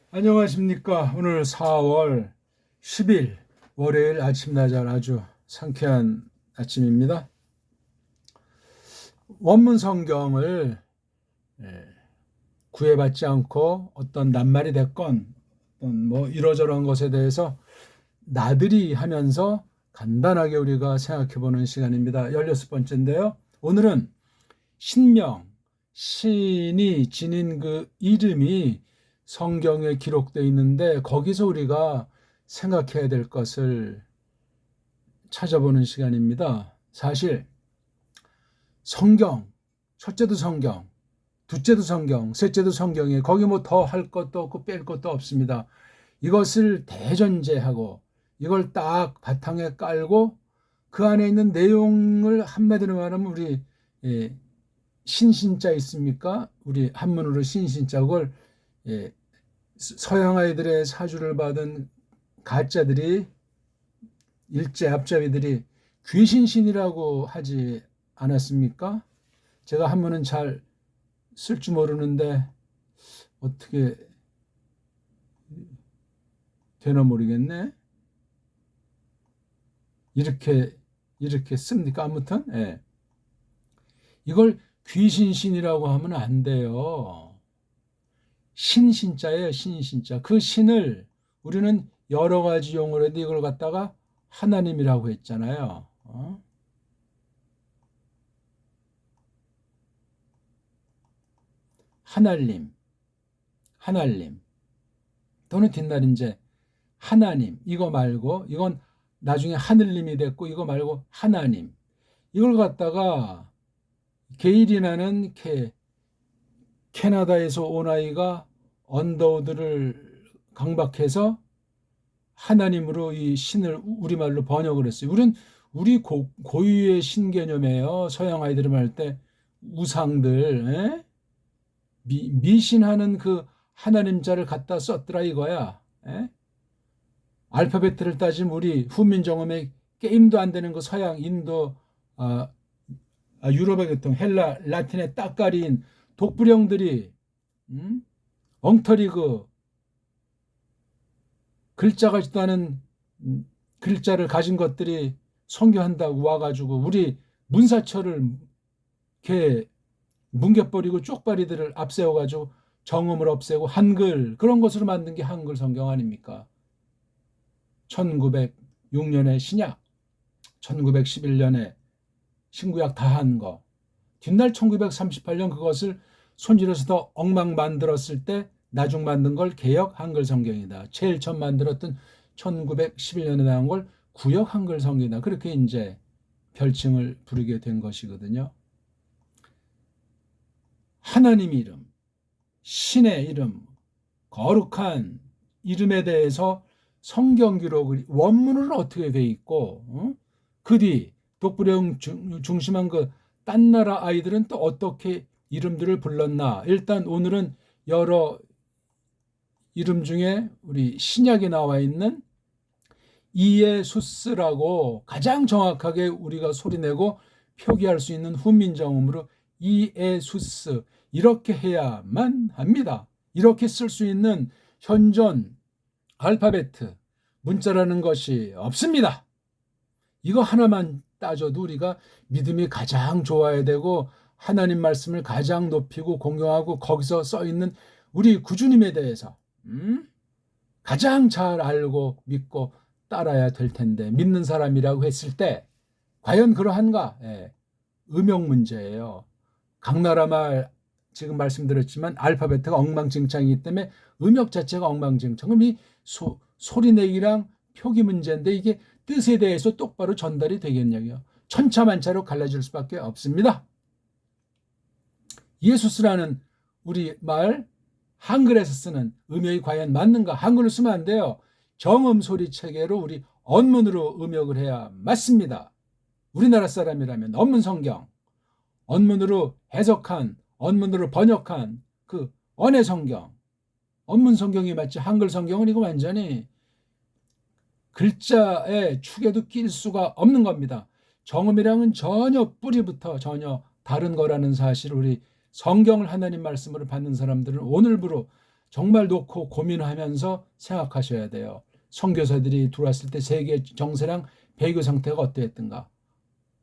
안녕하십니까. 오늘 4월 10일 월요일 아침 나잘 아주 상쾌한 아침입니다. 원문 성경을 구애받지 않고 어떤 낱말이 됐건 뭐 이러저러한 것에 대해서 나들이 하면서 간단하게 우리가 생각해 보는 시간입니다. 16번째인데요. 오늘은 신명, 신이 지닌 그 이름이 성경에 기록되어 있는데 거기서 우리가 생각해야 될 것을 찾아보는 시간입니다. 사실 성경, 첫째도 성경, 둘째도 성경, 셋째도 성경에 거기 뭐 더 할 것도 없고 뺄 것도 없습니다. 이것을 대전제하고 이걸 딱 바탕에 깔고 그 안에 있는 내용을 한마디로 말하면 우리 신신자 있습니까? 우리 한문으로 신신자 그걸 서양 아이들의 사주를 받은 가짜들이 일제 앞잡이들이 귀신신이라고 하지 않았습니까? 제가 한문은 잘 쓸 줄 모르는데 어떻게 되나 모르겠네. 이렇게 씁니까? 아무튼 이걸 귀신신이라고 하면 안 돼요. 신신자예요, 신신자. 그 신을 우리는 여러 가지 용어로 해도 이걸 갖다가 하나님이라고 했잖아요. 하나님, 하나님. 또는 뒷날 이제 하나님. 이거 말고 이건 나중에 하늘님이 됐고 이거 말고 하나님. 이걸 갖다가 게일이라는 캐나다에서 온 아이가 언더우드를 강박해서 하나님으로 이 신을 우리말로 번역을 했어요. 우리 고유의 신 개념이에요. 서양 아이들이 말 때 우상들 미신하는 그 하나님 자를 갖다 썼더라 이거야. 알파벳을 따지면 우리 훈민정음에 게임도 안 되는 그 서양 인도 유럽의 교통 헬라 라틴의 따까리인 독불형들이 엉터리 그 글자 같지도 않은 글자를 가진 것들이 선교한다고 와가지고 우리 문사처를 이렇게 뭉개버리고 쪽발이들을 앞세워가지고 정음을 없애고 한글 그런 것으로 만든 게 한글 성경 아닙니까? 1906년에 신약, 1911년에 신구약 다 한 거. 뒷날 1938년 그것을 손질해서 더 엉망 만들었을 때 나중 만든 걸 개역 한글 성경이다. 제일 처음 만들었던 1911년에 나온 걸 구역 한글 성경이다. 그렇게 이제 별칭을 부르게 된 것이거든요. 하나님 이름, 신의 이름, 거룩한 이름에 대해서 성경 기록을 원문은 어떻게 돼 있고 그 뒤 독불형 중심한 그 딴 나라 아이들은 또 어떻게 이름들을 불렀나. 일단 오늘은 여러 이름 중에 우리 신약에 나와 있는 이에수스라고 가장 정확하게 우리가 소리내고 표기할 수 있는 훈민정음으로 이에수스 이렇게 해야만 합니다. 이렇게 쓸 수 있는 현존 알파벳 문자라는 것이 없습니다. 이거 하나만 따져도 우리가 믿음이 가장 좋아야 되고 하나님 말씀을 가장 높이고 공경하고 거기서 써있는 우리 구주님에 대해서 가장 잘 알고 믿고 따라야 될 텐데 믿는 사람이라고 했을 때 과연 그러한가? 음역 문제예요. 각 나라 말 지금 말씀드렸지만 알파벳가 엉망진창이기 때문에 음역 자체가 엉망진창. 그럼 이 소리내기랑 표기 문제인데 이게 뜻에 대해서 똑바로 전달이 되겠냐고요. 천차만차로 갈라질 수밖에 없습니다. 예수스라는 우리 말 한글에서 쓰는 음역이 과연 맞는가? 한글로 쓰면 안 돼요. 정음 소리 체계로 우리 언문으로 음역을 해야 맞습니다. 우리나라 사람이라면 언문 성경, 언문으로 해석한, 언문으로 번역한 그 언해 성경, 언문 성경이 맞지 한글 성경은 이거 완전히 글자의 축에도 낄 수가 없는 겁니다. 정음이랑은 전혀 뿌리부터 전혀 다른 거라는 사실을 우리 성경을 하나님 말씀으로 받는 사람들은 오늘부로 정말 놓고 고민하면서 생각하셔야 돼요. 선교사들이 들어왔을 때 세계 정세랑 배교 상태가 어떠했던가?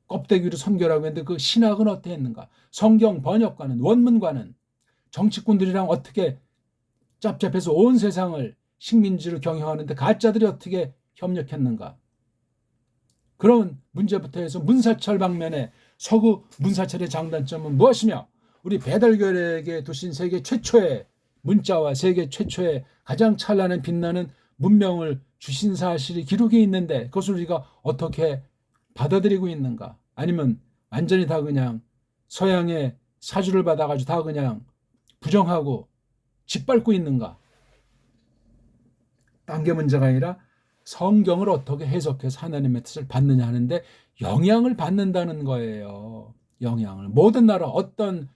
껍데기로 선교라고 했는데 그 신학은 어떠했는가? 성경 번역과는 원문과는 정치꾼들이랑 어떻게 짭짭해서 온 세상을 식민지로 경영하는데 가짜들이 어떻게 협력했는가? 그런 문제부터 해서 문사철 방면에 서구 문사철의 장단점은 무엇이며 우리 배달결에게 두신 세계 최초의 문자와 세계 최초의 가장 찬란한 빛나는 문명을 주신 사실이 기록에 있는데 그것을 우리가 어떻게 받아들이고 있는가? 아니면 완전히 다 그냥 서양의 사주를 받아가지고 다 그냥 부정하고 짓밟고 있는가? 딴 게 문제가 아니라 성경을 어떻게 해석해서 하나님의 뜻을 받느냐 하는데 영향을 받는다는 거예요. 영향을. 모든 나라 어떤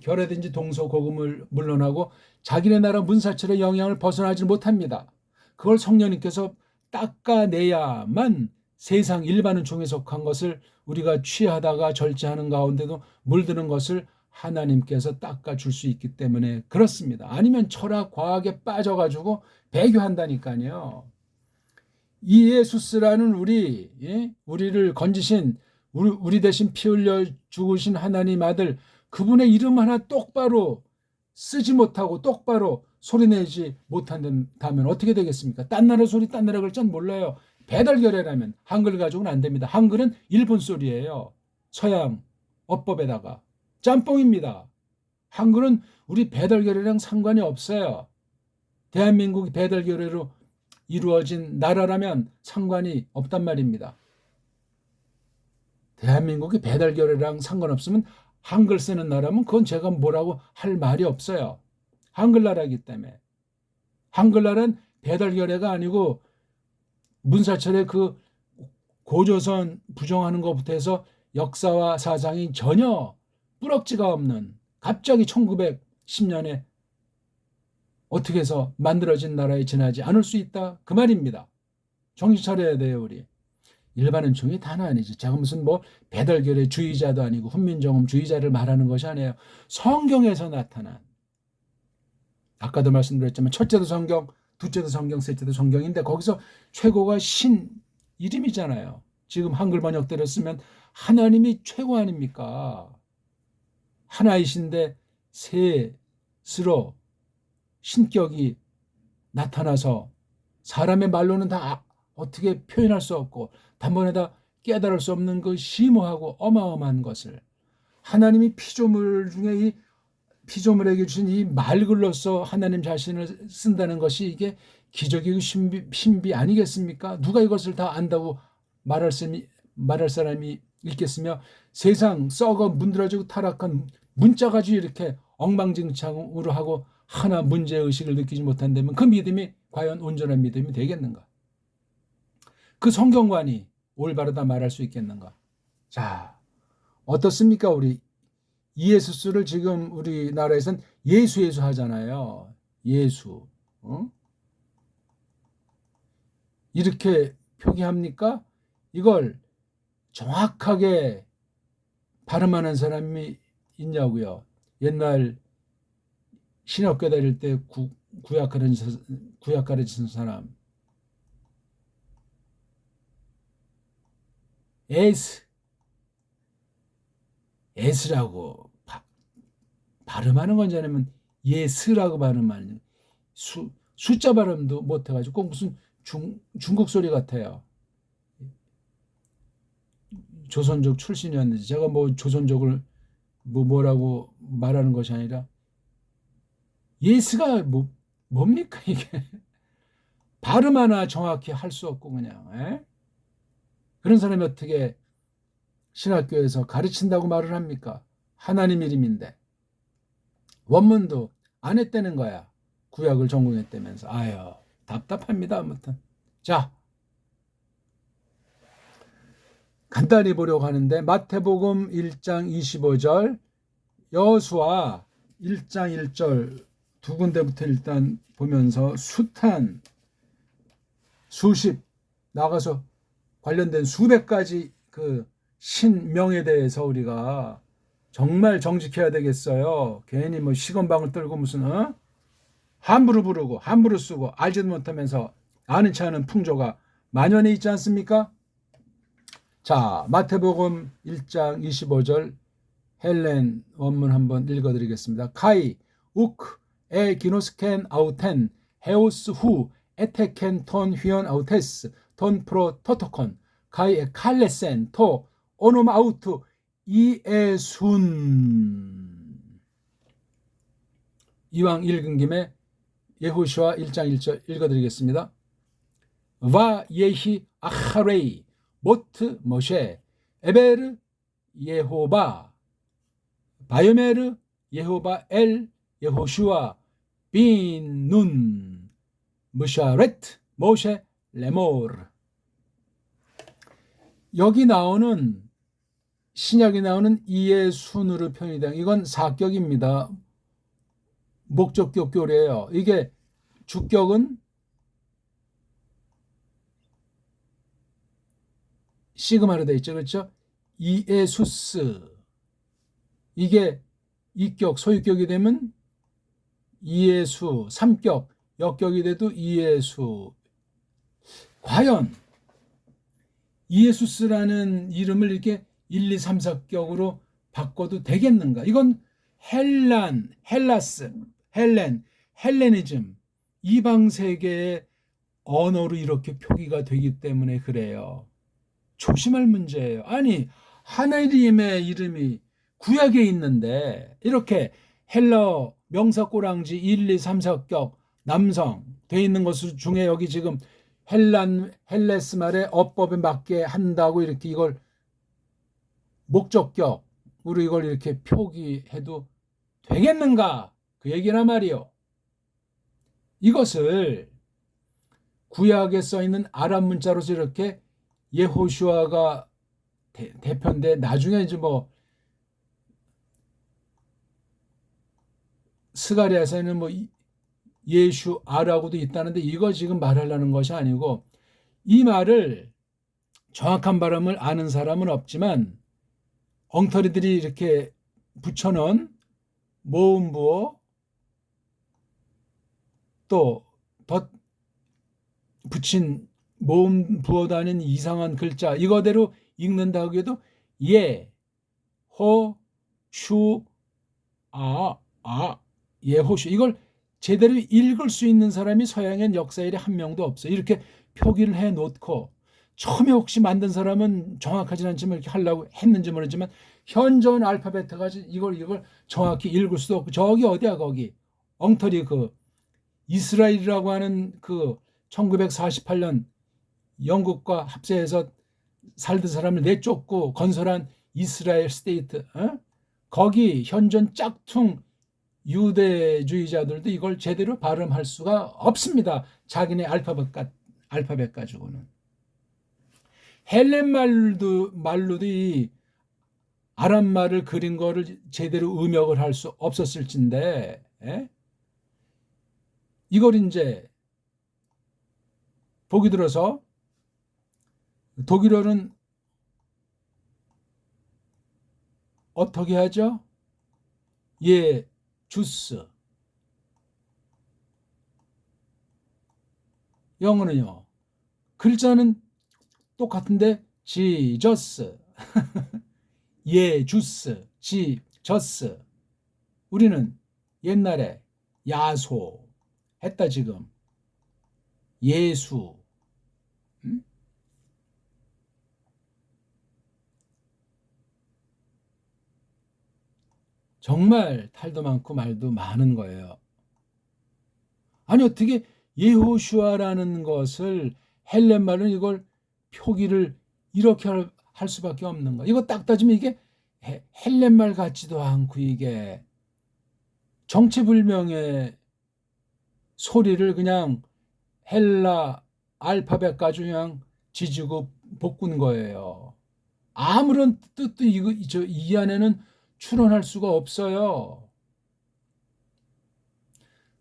결례든지 동서고금을 물론하고 자기네 나라 문사철의 영향을 벗어나지 못합니다. 그걸 성령님께서 닦아내야만 세상 일반은총에 속한 것을 우리가 취하다가 절제하는 가운데도 물드는 것을 하나님께서 닦아줄 수 있기 때문에 그렇습니다. 아니면 철학, 과학에 빠져가지고 배교한다니까요. 이예수스라는 우리를 건지신 우리 대신 피 흘려 죽으신 하나님 아들 그분의 이름 하나 똑바로 쓰지 못하고 똑바로 소리내지 못한다면 어떻게 되겠습니까? 딴 나라 소리 딴 나라 글자 몰라요. 배달결례라면 한글 가지고는 안 됩니다. 한글은 일본 소리예요. 서양 어법에다가 짬뽕입니다. 한글은 우리 배달결례랑 상관이 없어요. 대한민국이 배달결례로 이루어진 나라라면 상관이 없단 말입니다. 대한민국이 배달결례랑 상관없으면 한글 쓰는 나라면 그건 제가 뭐라고 할 말이 없어요. 한글 나라이기 때문에. 한글 나라는 배달결례가 아니고 문사철의 그 고조선 부정하는 것부터 해서 역사와 사상이 전혀 뿌럭지가 없는 갑자기 1910년에 어떻게 해서 만들어진 나라에 지나지 않을 수 있다 그 말입니다. 정신 차려야 돼요 우리. 일반은총이 다는 아니지. 제가 무슨 뭐 배달결례 주의자도 아니고 훈민정음주의자를 말하는 것이 아니에요. 성경에서 나타난 아까도 말씀드렸지만 첫째도 성경, 둘째도 성경, 셋째도 성경인데 거기서 최고가 신 이름이잖아요. 지금 한글 번역대로 쓰면 하나님이 최고 아닙니까? 하나이신데 셋으로 신격이 나타나서 사람의 말로는 다 어떻게 표현할 수 없고 단번에다 깨달을 수 없는 그 심오하고 어마어마한 것을 하나님이 피조물 중에 이 피조물에게 주신 이 말글로서 하나님 자신을 쓴다는 것이 이게 기적이고 신비 아니겠습니까? 누가 이것을 다 안다고 말할 사람이 있겠으며 세상 썩어 문드러지고 타락한 문자 가지고 이렇게 엉망진창으로 하고 하나 문제의식을 느끼지 못한다면 그 믿음이 과연 온전한 믿음이 되겠는가? 그 성경관이 올바르다 말할 수 있겠는가? 자, 어떻습니까? 우리 이예수스를 지금 우리나라에서는 예수 하잖아요. 예수. 이렇게 표기합니까? 이걸 정확하게 발음하는 사람이 있냐고요. 옛날 신학교 다닐 때 구약 가르치는 사람. 에스라고 발음하는 건지 아니면 예스라고 발음하는 숫자 발음도 못해가지고 꼭 무슨 중국 소리 같아요. 조선족 출신이었는지 제가 뭐 조선족을 뭐라고 말하는 것이 아니라 예스가 뭡니까 이게 발음 하나 정확히 할 수 없고 그냥 그런 사람이 어떻게 신학교에서 가르친다고 말을 합니까? 하나님 이름인데 원문도 안 했다는 거야. 구약을 전공했다면서. 아유 답답합니다. 아무튼 자 간단히 보려고 하는데 마태복음 1장 25절 여호수아 1장 1절 두 군데부터 일단 보면서 숱한 수십 나가서 관련된 수백 가지 그 신명에 대해서 우리가 정말 정직해야 되겠어요. 괜히 뭐 시건방을 떨고 무슨 함부로 부르고 함부로 쓰고 알지도 못하면서 아는 체 하는 풍조가 만연해 있지 않습니까? 자, 마태복음 1장 25절 헬렌 원문 한번 읽어드리겠습니다. 카이 우크 에 기노스켄 아우텐 헤오스 후 에테켄 톤 휘언 아우테스 돈 프로 토토콘 카이 에 칼레센 토 오놈 아우투 이에순. 이왕 읽은 김에 예호시와 1장 1절 읽어드리겠습니다. 와 예히 아하레이 모트 모셰 에베르 예호바 바요메르 예호바 엘 예호슈아 빈눈 무샤렛 모셰 레모르. 여기 나오는 신약에 나오는 이의 순으로 표현이다. 이건 사격입니다. 목적격 교래예요. 이게 주격은 시그마로 되어 있죠. 그렇죠? 이에수스. 이게 이격, 소유격이 되면 이에수, 삼격, 역격이 돼도 이에수. 과연 이에수스라는 이름을 이렇게 1, 2, 3, 4격으로 바꿔도 되겠는가? 이건 헬라스, 헬레니즘, 이방 세계의 언어로 이렇게 표기가 되기 때문에 그래요. 조심할 문제예요. 아니, 하나님의 이름이 구약에 있는데 이렇게 헬러 명사 꼬랑지 1, 2, 3, 4격 남성 돼 있는 것 중에 여기 지금 헬레스 말의 어법에 맞게 한다고 이렇게 이걸 목적격으로 이걸 이렇게 표기해도 되겠는가? 그 얘기나 말이요. 이것을 구약에 써 있는 아람 문자로서 이렇게 예호슈아가 대표인데 나중에 이제 뭐 스가랴에서는 뭐 예슈아라고도 있다는데 이거 지금 말하려는 것이 아니고 이 말을 정확한 발음을 아는 사람은 없지만 엉터리들이 이렇게 붙여놓은 모음부어 또 붙인 모음부어도 아닌 이상한 글자 이거대로 읽는다고 해도 예, 호, 슈, 예호슈 이걸 제대로 읽을 수 있는 사람이 서양엔 역사일에 한 명도 없어요. 이렇게 표기를 해놓고 처음에 혹시 만든 사람은 정확하지는 않지만 이렇게 하려고 했는지 모르지만 현존 알파벳 가지고 이걸 정확히 읽을 수도 없고 저기 어디야 거기 엉터리 그 이스라엘이라고 하는 그 1948년 영국과 합세해서 살던 사람을 내쫓고 건설한 이스라엘 스테이트 거기 현존 짝퉁 유대주의자들도 이걸 제대로 발음할 수가 없습니다. 자기네 알파벳 가지고는. 헬렌 말로도 이 아람 말을 그린 거를 제대로 음역을 할 수 없었을진데 이걸 이제 보기 들어서 독일어는 어떻게 하죠? 예, 주스. 영어는요. 글자는 똑같은데 지저스. 예, 주스, 지저스. 우리는 옛날에 야소 했다 지금. 예수. 정말 탈도 많고 말도 많은 거예요. 아니 어떻게 예호슈아라는 것을 헬렌 말은 이걸 표기를 이렇게 할 수밖에 없는 거야. 이거 딱 따지면 이게 헬렌 말 같지도 않고 이게 정체불명의 소리를 그냥 헬라 알파벳 가지고 그냥 지지고 볶은 거예요. 아무런 뜻도 이 안에는 추론할 수가 없어요.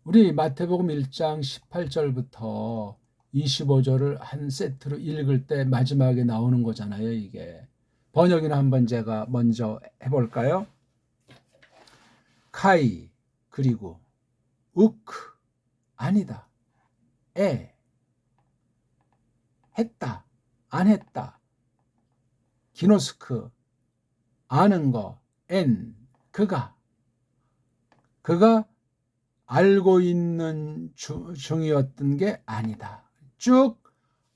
우리 마태복음 1장 18절부터 25절을 한 세트로 읽을 때 마지막에 나오는 거잖아요. 이게 번역이나 한번 제가 먼저 해볼까요? 카이 그리고 우크 아니다. 했다. 안 했다. 기노스크 아는 거. 그가 알고 있는 중이었던 게 아니다. 쭉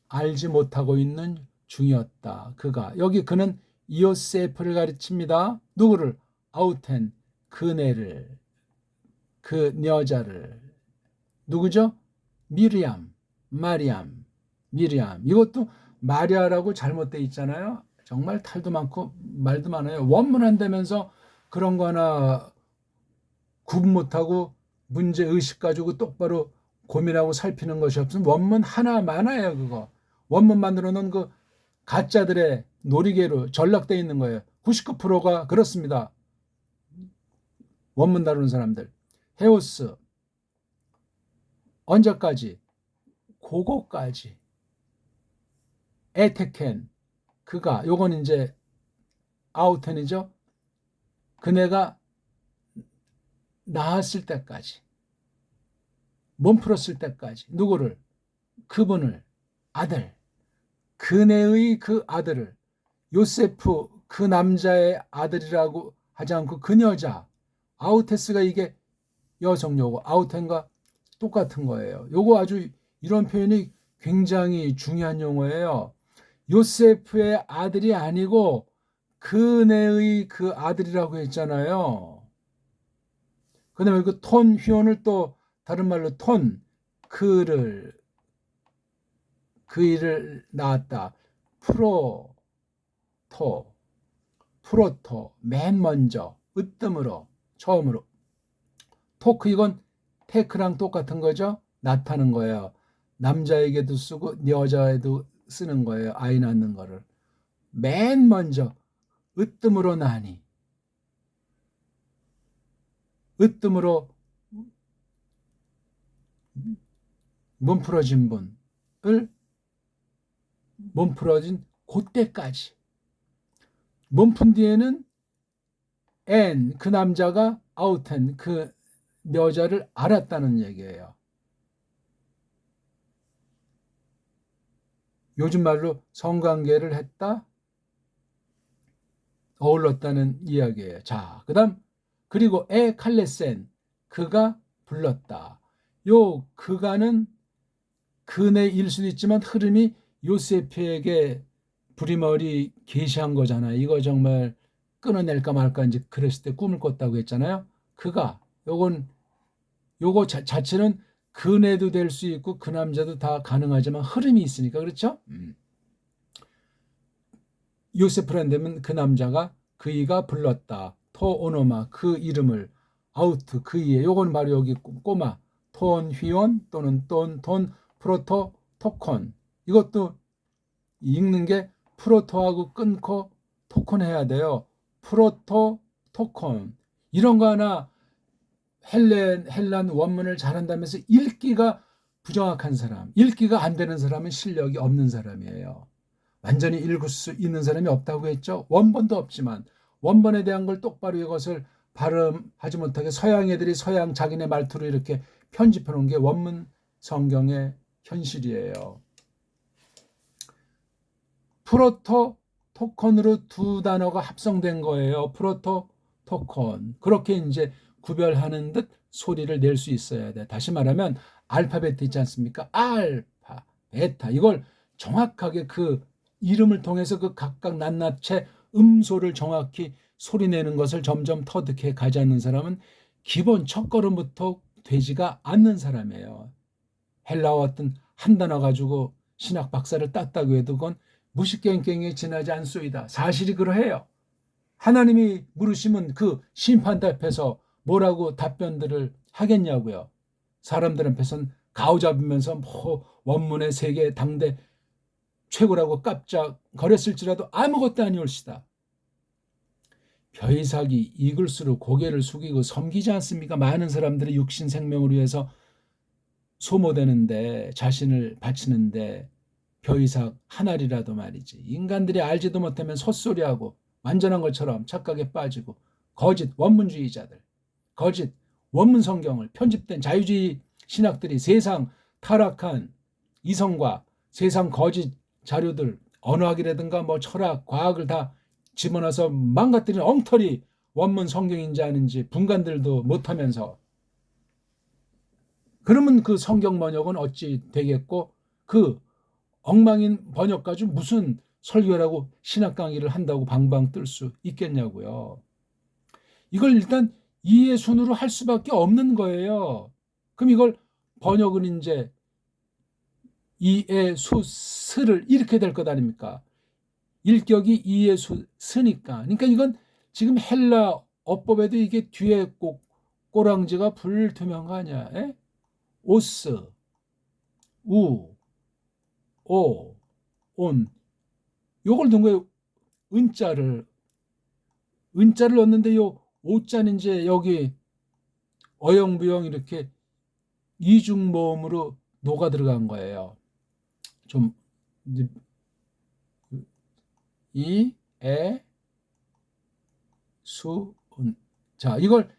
알지 못하고 있는 중이었다. 여기 그는 요세프를 가르칩니다. 누구를? 아우텐, 그네를, 그 여자를. 누구죠? 미리암. 이것도 마리아라고 잘못돼 있잖아요. 정말 탈도 많고 말도 많아요. 원문한다면서 그런 거 하나 구분 못하고 문제의식 가지고 똑바로 고민하고 살피는 것이 없으면 원문 하나 많아요. 그거 원문만으로는 그 가짜들의 놀이개로 전락되어 있는 거예요. 99%가 그렇습니다. 원문 다루는 사람들. 헤오스 언제까지? 그거까지. 에테켄 요건 이제 아우텐이죠. 그네가 나았을 때까지, 몸 풀었을 때까지. 누구를? 그분을, 아들, 그네의 그 아들을, 요세프 그 남자의 아들이라고 하지 않고 그 여자, 아우테스가 이게 여성 요거, 아우텐과 똑같은 거예요. 요거 아주 이런 표현이 굉장히 중요한 용어예요. 요세프의 아들이 아니고 그네의 그 아들이라고 했잖아요. 그 다음에 그 톤 휘원을 또 다른 말로 그 일을 낳았다. 프로토, 맨 먼저, 으뜸으로, 처음으로. 토크, 이건 테크랑 똑같은 거죠. 나타는 거예요. 남자에게도 쓰고 여자에도 쓰는 거예요. 아이 낳는 거를. 맨 먼저, 으뜸으로 나니. 으뜸으로 몸 풀어진 분을 몸 풀어진 그때까지. 몸 푼 뒤에는 그 남자가 아우텐, 그 여자를 알았다는 얘기예요. 요즘 말로 성관계를 했다, 어울렀다는 이야기예요. 자, 그다음 그리고 칼레센, 그가 불렀다. 요 그가는 그네일 수도 있지만 흐름이 요세프에게 부리머리 계시한 거잖아요. 이거 정말 끊어낼까 말까 이제 그랬을 때 꿈을 꿨다고 했잖아요. 요거 자체는 그네도 될 수 있고 그 남자도 다 가능하지만 흐름이 있으니까 그렇죠? 요세프란 되면 그 남자가 그이가 불렀다. 토오노마 그 이름을 아우트 그이의 요건 바로 여기 꼬마 톤 휘원 또는 돈 프로토 토콘. 이것도 읽는 게 프로토하고 끊고 토콘 해야 돼요. 프로토 토콘. 이런 거 하나 헬란 원문을 잘한다면서 읽기가 부정확한 사람, 읽기가 안 되는 사람은 실력이 없는 사람이에요. 완전히 읽을 수 있는 사람이 없다고 했죠. 원본도 없지만 원본에 대한 걸 똑바로 이것을 발음하지 못하게 서양 애들이 서양 자기네 말투로 이렇게 편집해 놓은 게 원문 성경의 현실이에요. 프로토 토콘으로 두 단어가 합성된 거예요. 프로토 토콘. 그렇게 이제 구별하는 듯 소리를 낼 수 있어야 돼. 다시 말하면 알파벳 있지 않습니까? 알파, 베타. 이걸 정확하게 그 이름을 통해서 그 각각 낱낱이 음소를 정확히 소리내는 것을 점점 터득해 가지 않는 사람은 기본 첫걸음부터 되지가 않는 사람이에요. 헬라어 어떤 한 단어 가지고 신학 박사를 땄다고 해도 그건 무식갱갱에 지나지 않소이다. 사실이 그러해요. 하나님이 물으시면 그 심판대 앞에서 뭐라고 답변들을 하겠냐고요. 사람들 앞에서는 가오잡으면서 원문의 세계 당대 최고라고 깜짝 거렸을지라도 아무것도 아니올시다. 벼이삭이 이글수록 고개를 숙이고 섬기지 않습니까? 많은 사람들이 육신 생명을 위해서 소모되는데 자신을 바치는데 벼이삭 한 알이라도 말이지. 인간들이 알지도 못하면 헛소리하고 완전한 것처럼 착각에 빠지고 거짓 원문주의자들, 거짓 원문 성경을 편집된 자유주의 신학들이 세상 타락한 이성과 세상 거짓 자료들, 언어학이라든가 뭐 철학, 과학을 다 집어넣어서 망가뜨린 엉터리 원문 성경인지 아닌지 분간들도 못하면서, 그러면 그 성경 번역은 어찌 되겠고, 그 엉망인 번역 가지고 무슨 설교라고 신학 강의를 한다고 방방 뜰 수 있겠냐고요. 이걸 일단 이해 순으로 할 수밖에 없는 거예요. 그럼 이걸 번역은 이제 이해 수 스를 이렇게 될 것 아닙니까? 일격이 이해 수 스니까. 그러니까 이건 지금 헬라 어법에도 이게 뒤에 꼭 꼬랑지가 불투명하냐? 에? 오스, 우, 오, 온. 요걸 둔 거예요. 은자를 넣었는데 요 오자는 이제 여기 어영부영 이렇게 이중모음으로 녹아 들어간 거예요. 좀 이, 에, 수, 은. 자, 이걸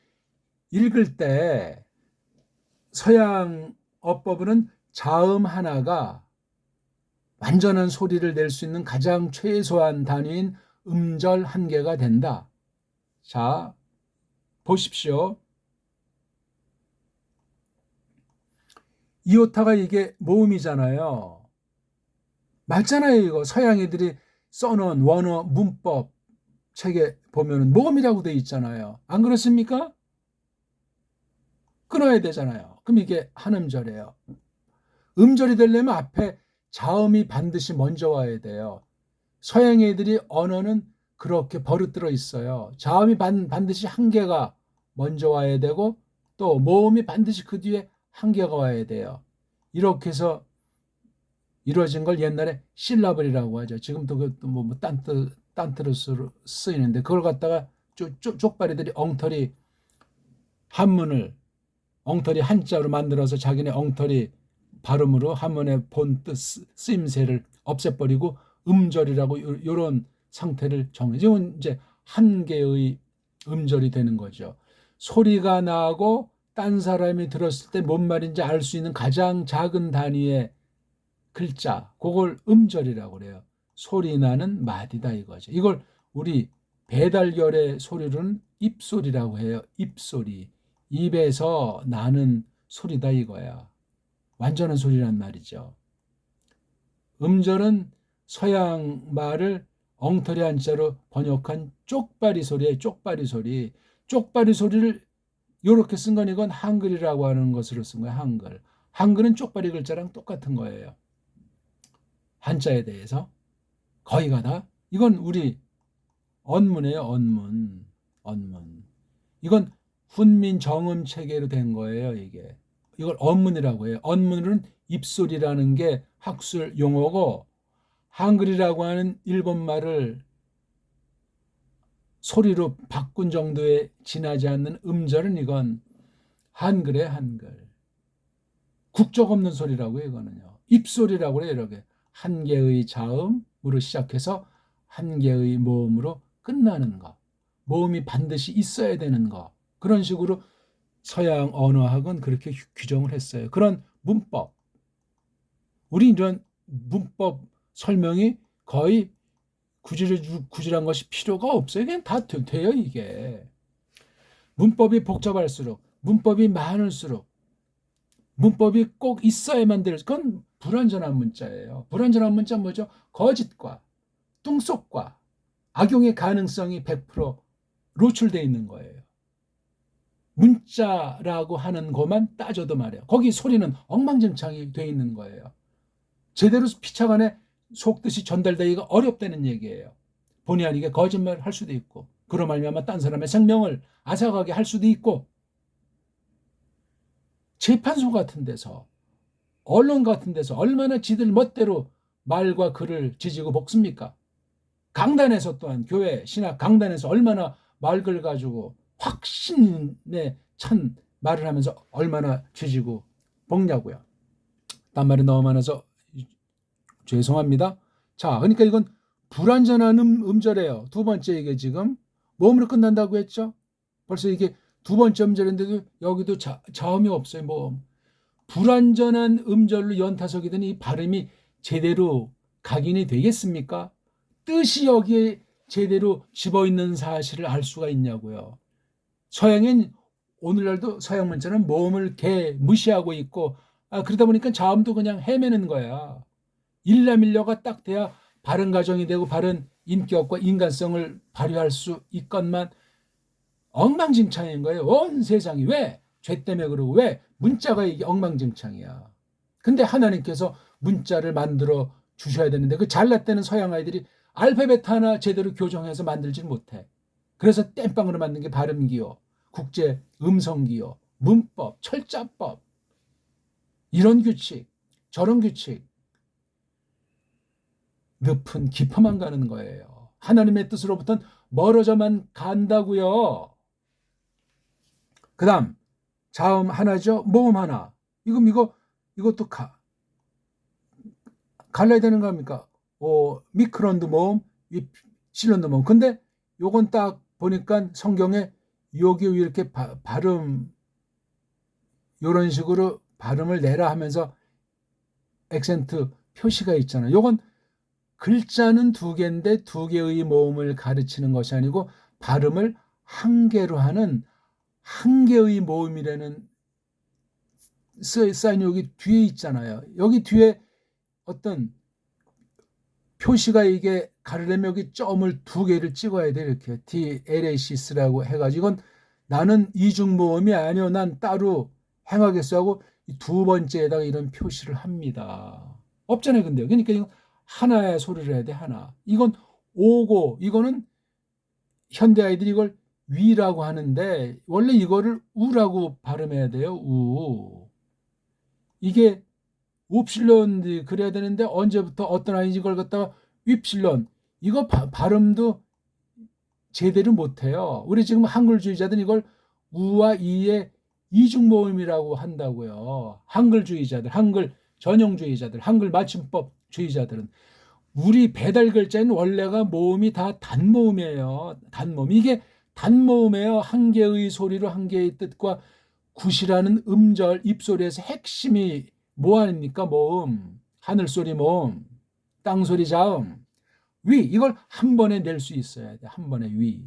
읽을 때 서양 어법은 자음 하나가 완전한 소리를 낼 수 있는 가장 최소한 단위인 음절 한 개가 된다. 자, 보십시오. 이오타가 이게 모음이잖아요. 맞잖아요. 이거 서양 애들이 써놓은 원어 문법 책에 보면 모음이라고 돼 있잖아요. 안 그렇습니까? 끊어야 되잖아요. 그럼 이게 한 음절이에요. 음절이 되려면 앞에 자음이 반드시 먼저 와야 돼요. 서양 애들이 언어는 그렇게 버릇들어 있어요. 자음이 반드시 한 개가 먼저 와야 되고 또 모음이 반드시 그 뒤에 한 개가 와야 돼요. 이렇게 해서 이루어진 걸 옛날에 실라블이라고 하죠. 지금도 그뭐 딴뜨로 쓰이는데 그걸 갖다가 쪽발이들이 엉터리 한문을 엉터리 한자로 만들어서 자기네 엉터리 발음으로 한문의 본뜻 쓰임새를 없애버리고 음절이라고 이런 상태를 정해. 이건 이제 한 개의 음절이 되는 거죠. 소리가 나고 딴 사람이 들었을 때 뭔 말인지 알 수 있는 가장 작은 단위의 글자, 그걸 음절이라고 그래요. 소리 나는 마디다 이거죠. 이걸 우리 배달결의 소리로는 입소리라고 해요. 입소리. 입에서 나는 소리다 이거야. 완전한 소리란 말이죠. 음절은 서양 말을 엉터리 한자로 번역한 쪽발이 소리예요. 쪽발이 소리. 쪽발이 소리를 이렇게 쓴 건 이건 한글이라고 하는 것으로 쓴 거예요. 한글. 한글은 쪽발이 글자랑 똑같은 거예요. 한자에 대해서 거의가 다. 이건 우리 언문이에요. 언문. 이건 훈민 정음 체계로 된 거예요. 이게. 이걸 언문이라고 해요. 언문은 입소리라는 게 학술 용어고 한글이라고 하는 일본말을 소리로 바꾼 정도에 지나지 않는 음절은 이건 한글의 한글. 국적 없는 소리라고 해요. 이거는요. 입소리라고 해요. 이렇게 한 개의 자음으로 시작해서 한 개의 모음으로 끝나는 거. 모음이 반드시 있어야 되는 거. 그런 식으로 서양 언어학은 그렇게 규정을 했어요. 그런 문법. 우리 이런 문법 설명이 거의 구질한 것이 필요가 없어요. 그냥 다 돼요, 이게. 문법이 복잡할수록, 문법이 많을수록, 문법이 꼭 있어야만 될, 그건 불완전한 문자예요. 불완전한 문자 뭐죠? 거짓과 뚱속과 악용의 가능성이 100% 노출되어 있는 거예요. 문자라고 하는 것만 따져도 말이에요. 거기 소리는 엉망진창이 되어 있는 거예요. 제대로 피착 안에 속뜻이 전달되기가 어렵다는 얘기예요. 본의 아니게 거짓말 할 수도 있고 그로 말미암아 딴 사람의 생명을 앗아가게 할 수도 있고 재판소 같은 데서 언론 같은 데서 얼마나 지들 멋대로 말과 글을 지지고 볶습니까? 강단에서 또한 교회 신학 강단에서 얼마나 말글 가지고 확신에 찬 말을 하면서 얼마나 지지고 볶냐고요. 딴 말이 너무 많아서 죄송합니다. 자, 그러니까 이건 불완전한 음절이에요. 두 번째 이게 지금 모음으로 끝난다고 했죠. 벌써 이게 두 번째 음절인데도 여기도 자음이 없어요. 모음. 불완전한 음절로 연타석이 되니 이 발음이 제대로 각인이 되겠습니까? 뜻이 여기에 제대로 집어있는 사실을 알 수가 있냐고요. 서양엔 오늘날도 서양 문자는 모음을 개 무시하고 있고 그러다 보니까 자음도 그냥 헤매는 거야. 일라밀려가 딱 돼야 바른 가정이 되고 바른 인격과 인간성을 발휘할 수 있건만 엉망진창인 거예요. 온 세상이. 왜? 죄 때문에 그러고 왜? 문자가 이게 엉망진창이야. 근데 하나님께서 문자를 만들어 주셔야 되는데 그 잘났다는 서양 아이들이 알파벳 하나 제대로 교정해서 만들지 못해. 그래서 땜빵으로 만든 게 발음기요, 국제 음성기요, 문법, 철자법, 이런 규칙, 저런 규칙, 늪은 깊어만 가는 거예요. 하나님의 뜻으로부터는 멀어져만 간다고요. 그 다음 자음 하나죠. 모음 하나. 이것도 갈라야 되는 겁니까? 미크론드 모음, 실론드 모음. 근데 요건 딱 보니까 성경에 여기 이렇게 발음 이런 식으로 발음을 내라 하면서 액센트 표시가 있잖아요. 요건 글자는 두 개인데 두 개의 모음을 가르치는 것이 아니고 발음을 한 개로 하는 한 개의 모음이라는 사인이 여기 뒤에 있잖아요. 여기 뒤에 어떤 표시가 이게 가르려면 여기 점을 두 개를 찍어야 돼. 이렇게 DLACS라고 해가지고 이건 나는 이중모음이 아니요, 난 따로 행하겠어 하고 두 번째에다가 이런 표시를 합니다. 없잖아요. 근데 그러니까 이거 하나의 소리를 해야 돼. 하나. 이건 오고 이거는 현대 아이들이 이걸 위라고 하는데 원래 이거를 우라고 발음해야 돼요. 우. 이게 웁실론 그래야 되는데 언제부터 어떤 아이인지 이걸 갖다가 윕실론, 이거 발음도 제대로 못해요. 우리 지금 한글주의자들은 이걸 우와 이의 이중모음이라고 한다고요. 한글주의자들, 한글 전형주의자들, 한글 맞춤법주의자들은. 우리 배달 글자는 원래가 모음이 다 단모음이에요. 단모음. 이게 단모음이에요. 한 개의 소리로 한 개의 뜻과 굿이라는 음절, 입소리에서 핵심이 뭐 아닙니까? 모음, 하늘소리 모음, 땅소리 자음, 위. 이걸 한 번에 낼 수 있어야 돼. 한 번에 위.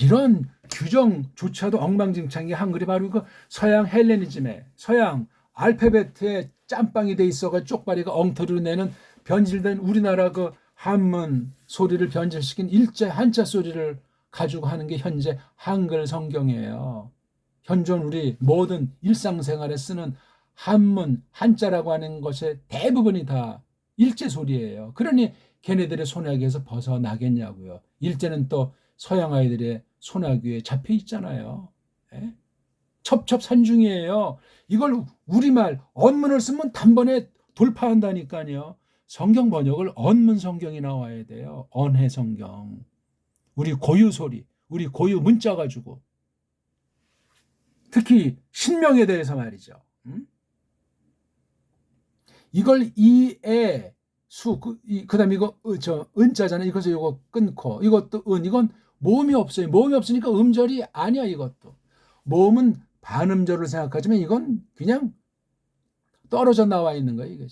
이런 규정조차도 엉망진창이 한글이 바로 그 서양 헬레니즘에, 서양 알파벳에 짬빵이 돼 있어가 쪽발이가 엉터리로 내는 변질된 우리나라 그 한문 소리를 변질시킨 일제 한자 소리를 가지고 하는 게 현재 한글 성경이에요. 현존 우리 모든 일상생활에 쓰는 한문 한자라고 하는 것의 대부분이 다 일제 소리예요. 그러니 걔네들의 손아귀에서 벗어나겠냐고요. 일제는 또 서양 아이들의 손아귀에 잡혀 있잖아요. 예? 첩첩산중이에요. 이걸 우리말 언문을 쓰면 단번에 돌파한다니까요. 성경 번역을 언문 성경이 나와야 돼요. 언해 성경. 우리 고유 소리, 우리 고유 문자 가지고. 특히 신명에 대해서 말이죠. 이걸 이에 수, 그다음에 이거 은자잖아요. 이것을 이거 끊고 이것도 이건 모음이 없어요. 모음이 없으니까 음절이 아니야. 이것도 모음은 반음절을 생각하지만 이건 그냥 떨어져 나와 있는 거예요.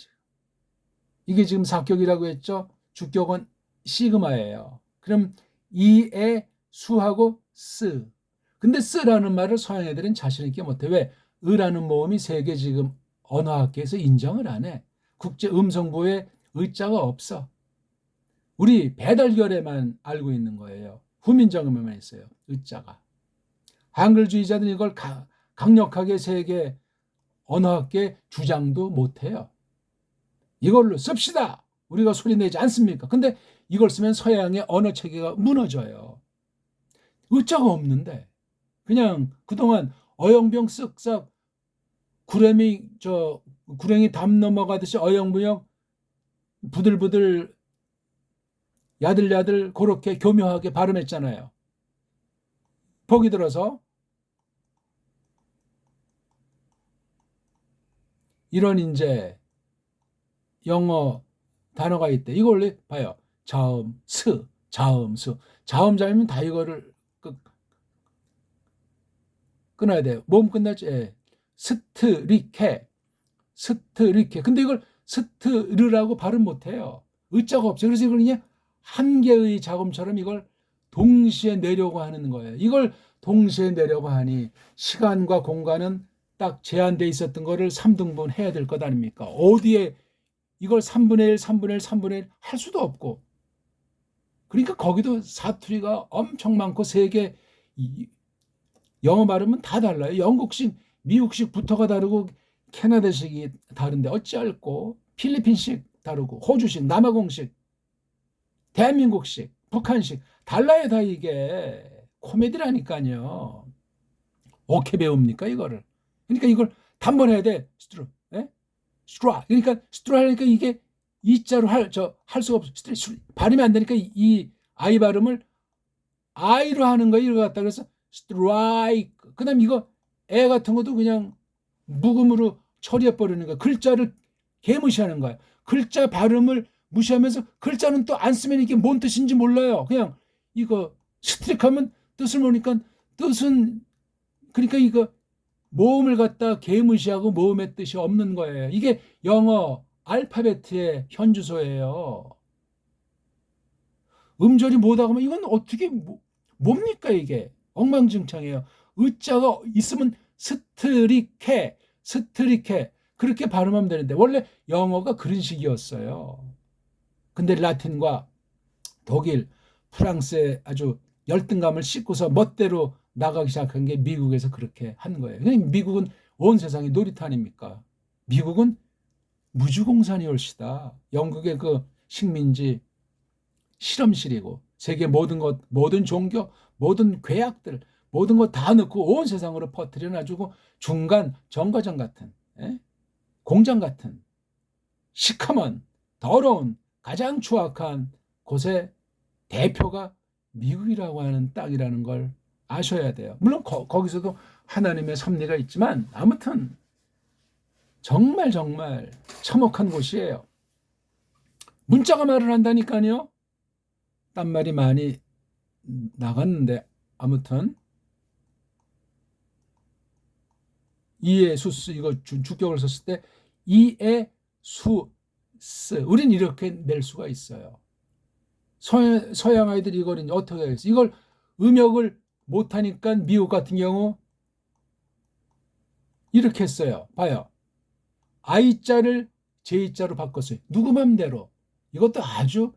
이게 지금 사격이라고 했죠. 주격은 시그마예요. 그럼 이에 수하고 쓰. 근데 쓰라는 말을 서양 애들은 자신 있게 못해. 왜? 으라는 모음이 세계 지금 언어학계에서 인정을 안 해. 국제 음성부에 의자가 없어. 우리 배달결에만 알고 있는 거예요. 후민정음에만 있어요. 의자가. 한글주의자들은 이걸 강력하게 세계 언어학계 주장도 못해요. 이걸로 씁시다. 우리가 소리내지 않습니까? 근데 이걸 쓰면 서양의 언어 체계가 무너져요. 의자가 없는데 그냥 그동안 어영병 쓱싹 구랭이 담 넘어가듯이 어영부영 부들부들 야들야들 그렇게 교묘하게 발음했잖아요. 보기 들어서 이런 이제 영어 단어가 있대. 이거 원래 봐요. 자음, 스, 자음, 수. 자음, 자음이면 다 이거를 끊어야 돼요. 모음 끝났죠? 예. 스트리케. 근데 이걸 스트르라고 발음 못해요. 의자가 없어요. 그래서 이걸 그냥 한 개의 자음처럼 이걸 동시에 내려고 하는 거예요. 이걸 동시에 내려고 하니 시간과 공간은 딱 제한돼 있었던 거를 3등분 해야 될 것 아닙니까? 어디에 이걸 3분의 1, 3분의 1, 3분의 1 할 수도 없고. 그러니까 거기도 사투리가 엄청 많고 세계 영어 발음은 다 달라요. 영국식, 미국식부터가 다르고 캐나다식이 다른데 어찌할꼬 필리핀식 다르고 호주식, 남아공식, 대한민국식, 북한식 달라요. 다 이게 코미디라니까요. 어떻게 배웁니까 이거를? 그러니까 이걸 단번해야 돼. 스트루, 예? 스트라. 그러니까 스트라 하니까 이게 이자로 할 수가 없어. 발음이 안 되니까 이 아이 발음을 아이로 하는 거 이거 같다. 그래서 스트라이크. 그다음 이거 애 같은 것도 그냥 묵음으로 처리해 버리는 거야. 글자를 개무시하는 거야. 글자 발음을 무시하면서 글자는 또 안 쓰면 이게 뭔 뜻인지 몰라요. 그냥 이거 스트릭하면 뜻을 모르니까 뜻은 그러니까 이거 모음을 갖다 개무시하고 모음의 뜻이 없는 거예요. 이게 영어 알파벳의 현주소예요. 음절이 뭐다 그러면 이건 어떻게 뭡니까 이게 엉망진창이에요. 의자가 있으면 스트리케 그렇게 발음하면 되는데 원래 영어가 그런 식이었어요. 근데 라틴과 독일, 프랑스의 아주 열등감을 싣고서 멋대로 나가기 시작한 게 미국에서 그렇게 한 거예요. 미국은 온 세상이 놀이터 아닙니까? 미국은 무주공산이 올시다. 영국의 그 식민지 실험실이고 세계 모든 것, 모든 종교, 모든 괴약들, 모든 것 다 넣고 온 세상으로 퍼뜨려 놔주고 중간 정거장 같은 공장 같은 시커먼 더러운 가장 추악한 곳의 대표가 미국이라고 하는 땅이라는 걸 아셔야 돼요. 물론 거기서도 하나님의 섭리가 있지만 아무튼 정말 참혹한 곳이에요. 문자가 말을 한다니까요. 딴말이 많이 나갔는데 아무튼 이에수스 이거 주격을 썼을 때 이에수스 우린 이렇게 낼 수가 있어요. 서양 아이들이 이걸 이제 어떻게 하겠어요? 이걸 음역을 못하니까 미국 같은 경우 이렇게 했어요. 봐요. I자를 J자로 바꿨어요. 누구 맘대로. 이것도 아주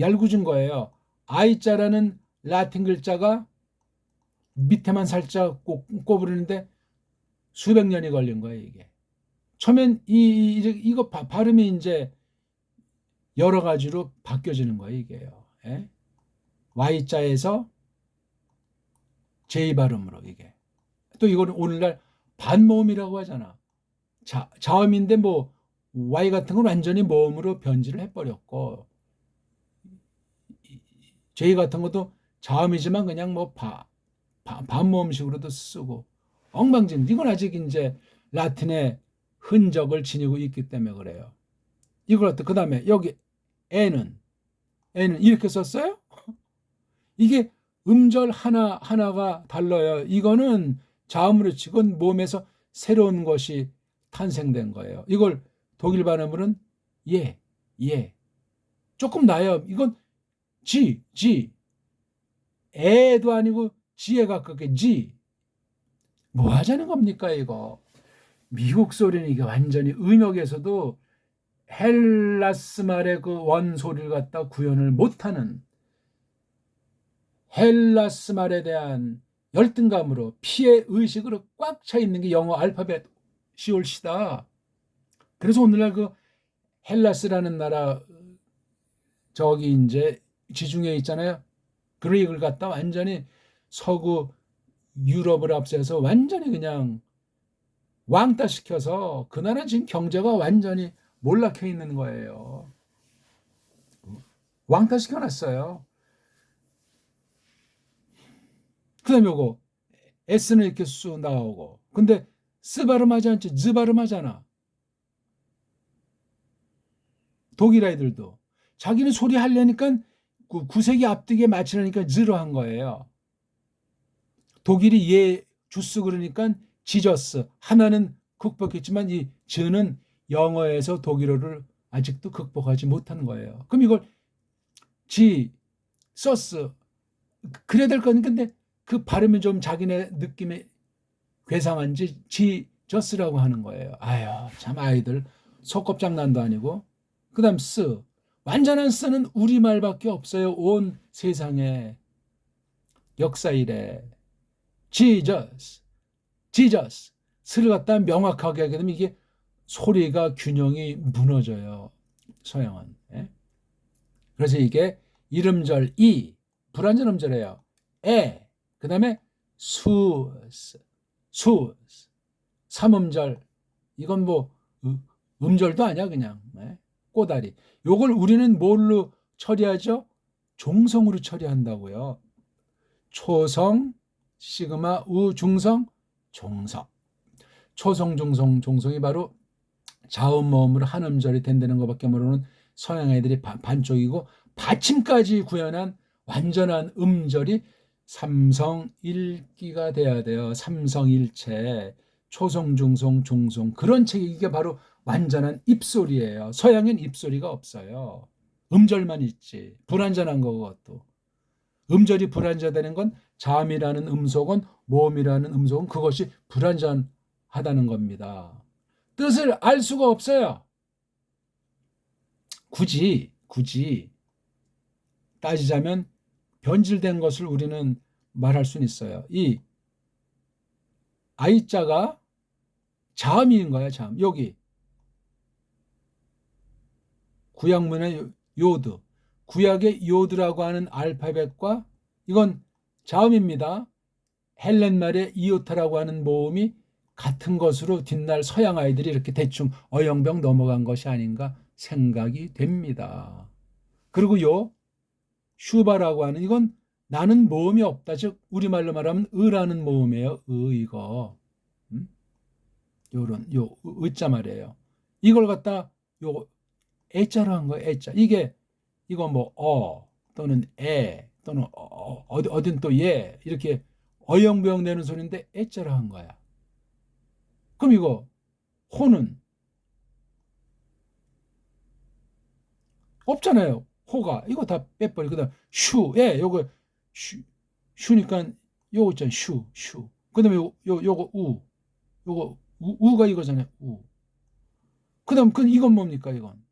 얄궂은 거예요. I자라는 라틴 글자가 밑에만 살짝 꼽으려는데 수백 년이 걸린 거예요, 이게. 처음엔 이거 발음이 이제 여러 가지로 바뀌어지는 거예요, 이게요. 예? Y자에서 J 발음으로 이게. 또 이거는 오늘날 반모음이라고 하잖아. 자음인데 뭐 Y 같은 건 완전히 모음으로 변질을 해버렸고 J 같은 것도 자음이지만 그냥 뭐 반모음식으로도 쓰고 엉망진. 이건 아직 이제 라틴의 흔적을 지니고 있기 때문에 그래요. 이걸 그 다음에 여기 N은 이렇게 썼어요? 이게 음절 하나가 달라요. 이거는 자음으로 치곤 몸에서 새로운 것이 탄생된 거예요. 이걸 독일 발음으로는 예. 조금 나요. 이건 G. 에도 아니고 G에 가깝게 G. 뭐 하자는 겁니까 이거? 미국 소리는 이게 완전히 음역에서도 헬라스 말의 그 원소리를 갖다 구현을 못하는 헬라스 말에 대한 열등감으로 피해 의식으로 꽉 차 있는 게 영어 알파벳 시올시다. 그래서 오늘날 그 헬라스라는 나라 저기 이제 지중해 있잖아요. 그리그를 갖다 완전히 서구 유럽을 앞세워서 완전히 그냥 왕따 시켜서 그 나라 지금 경제가 완전히 몰락해 있는 거예요. 왕따 시켜놨어요. 그 다음에 요거 S는 이렇게 쑥 나오고 근데 스 발음하지 않지 즈 발음하잖아. 독일 아이들도 자기는 소리 하려니까 구색이 앞뒤에 맞추려니까 즈로 한 거예요. 독일이 예 주스 그러니까 지저스 하나는 극복했지만 이 즈는 영어에서 독일어를 아직도 극복하지 못한 거예요. 그럼 이걸 지서스 그래야 될 거는 근데 그 발음이 좀 자기네 느낌에 괴상한지 지저스라고 하는 거예요. 아유 참 아이들 속꿉장난도 아니고. 그 다음 스 완전한 스는 우리말밖에 없어요. 온 세상에 역사 이래. 지저스 스를 갖다 명확하게 하게 되면 이게 소리가 균형이 무너져요. 서양은. 예? 그래서 이게 이름절 이 불완전 음절이에요. 그 다음에 수스 삼음절 이건 뭐 음절도 아니야 그냥. 예? 꼬다리. 요걸 우리는 뭘로 처리하죠? 종성으로 처리한다고요. 초성 시그마 우 중성 종성. 초성 중성 종성이 바로 자음 모음으로 한 음절이 된다는 것밖에 모르는 서양 애들이 반쪽이고 받침까지 구현한 완전한 음절이 삼성일기가 돼야 돼요. 삼성일체 초성 중성 종성 그런 책이 이게 바로 완전한 입소리예요. 서양엔 입소리가 없어요. 음절만 있지. 불완전한 거 그것도. 음절이 불완전하다는 건 자음이라는 음속은 모음이라는 음속은 그것이 불완전하다는 겁니다. 뜻을 알 수가 없어요. 굳이 따지자면 변질된 것을 우리는 말할 수는 있어요. 이 아이자가 자음인 거야. 자음. 여기 구약문의 요드 구약의 요드라고 하는 알파벳과 이건 자음입니다. 헬렌말의 이오타라고 하는 모음이 같은 것으로 뒷날 서양 아이들이 이렇게 대충 어영병 넘어간 것이 아닌가 생각이 됩니다. 그리고 요 슈바라고 하는 이건 나는 모음이 없다. 즉 우리말로 말하면 으라는 모음이에요. 이거. 요런 요 으자 말이에요. 이걸 갖다 요 애자로 한 거예요. 애자. 이거 뭐 또는 에 또는 어딘 또 예 이렇게 어영부영 내는 소리인데 애자로 한 거야. 그럼 이거 호는 없잖아요. 호가 이거 다 빼버리. 그다음 요거 슈니까 요거 있잖아요. 슈. 그다음에 요거 요거 우가 이거잖아요. 그다음 이건 뭡니까 이건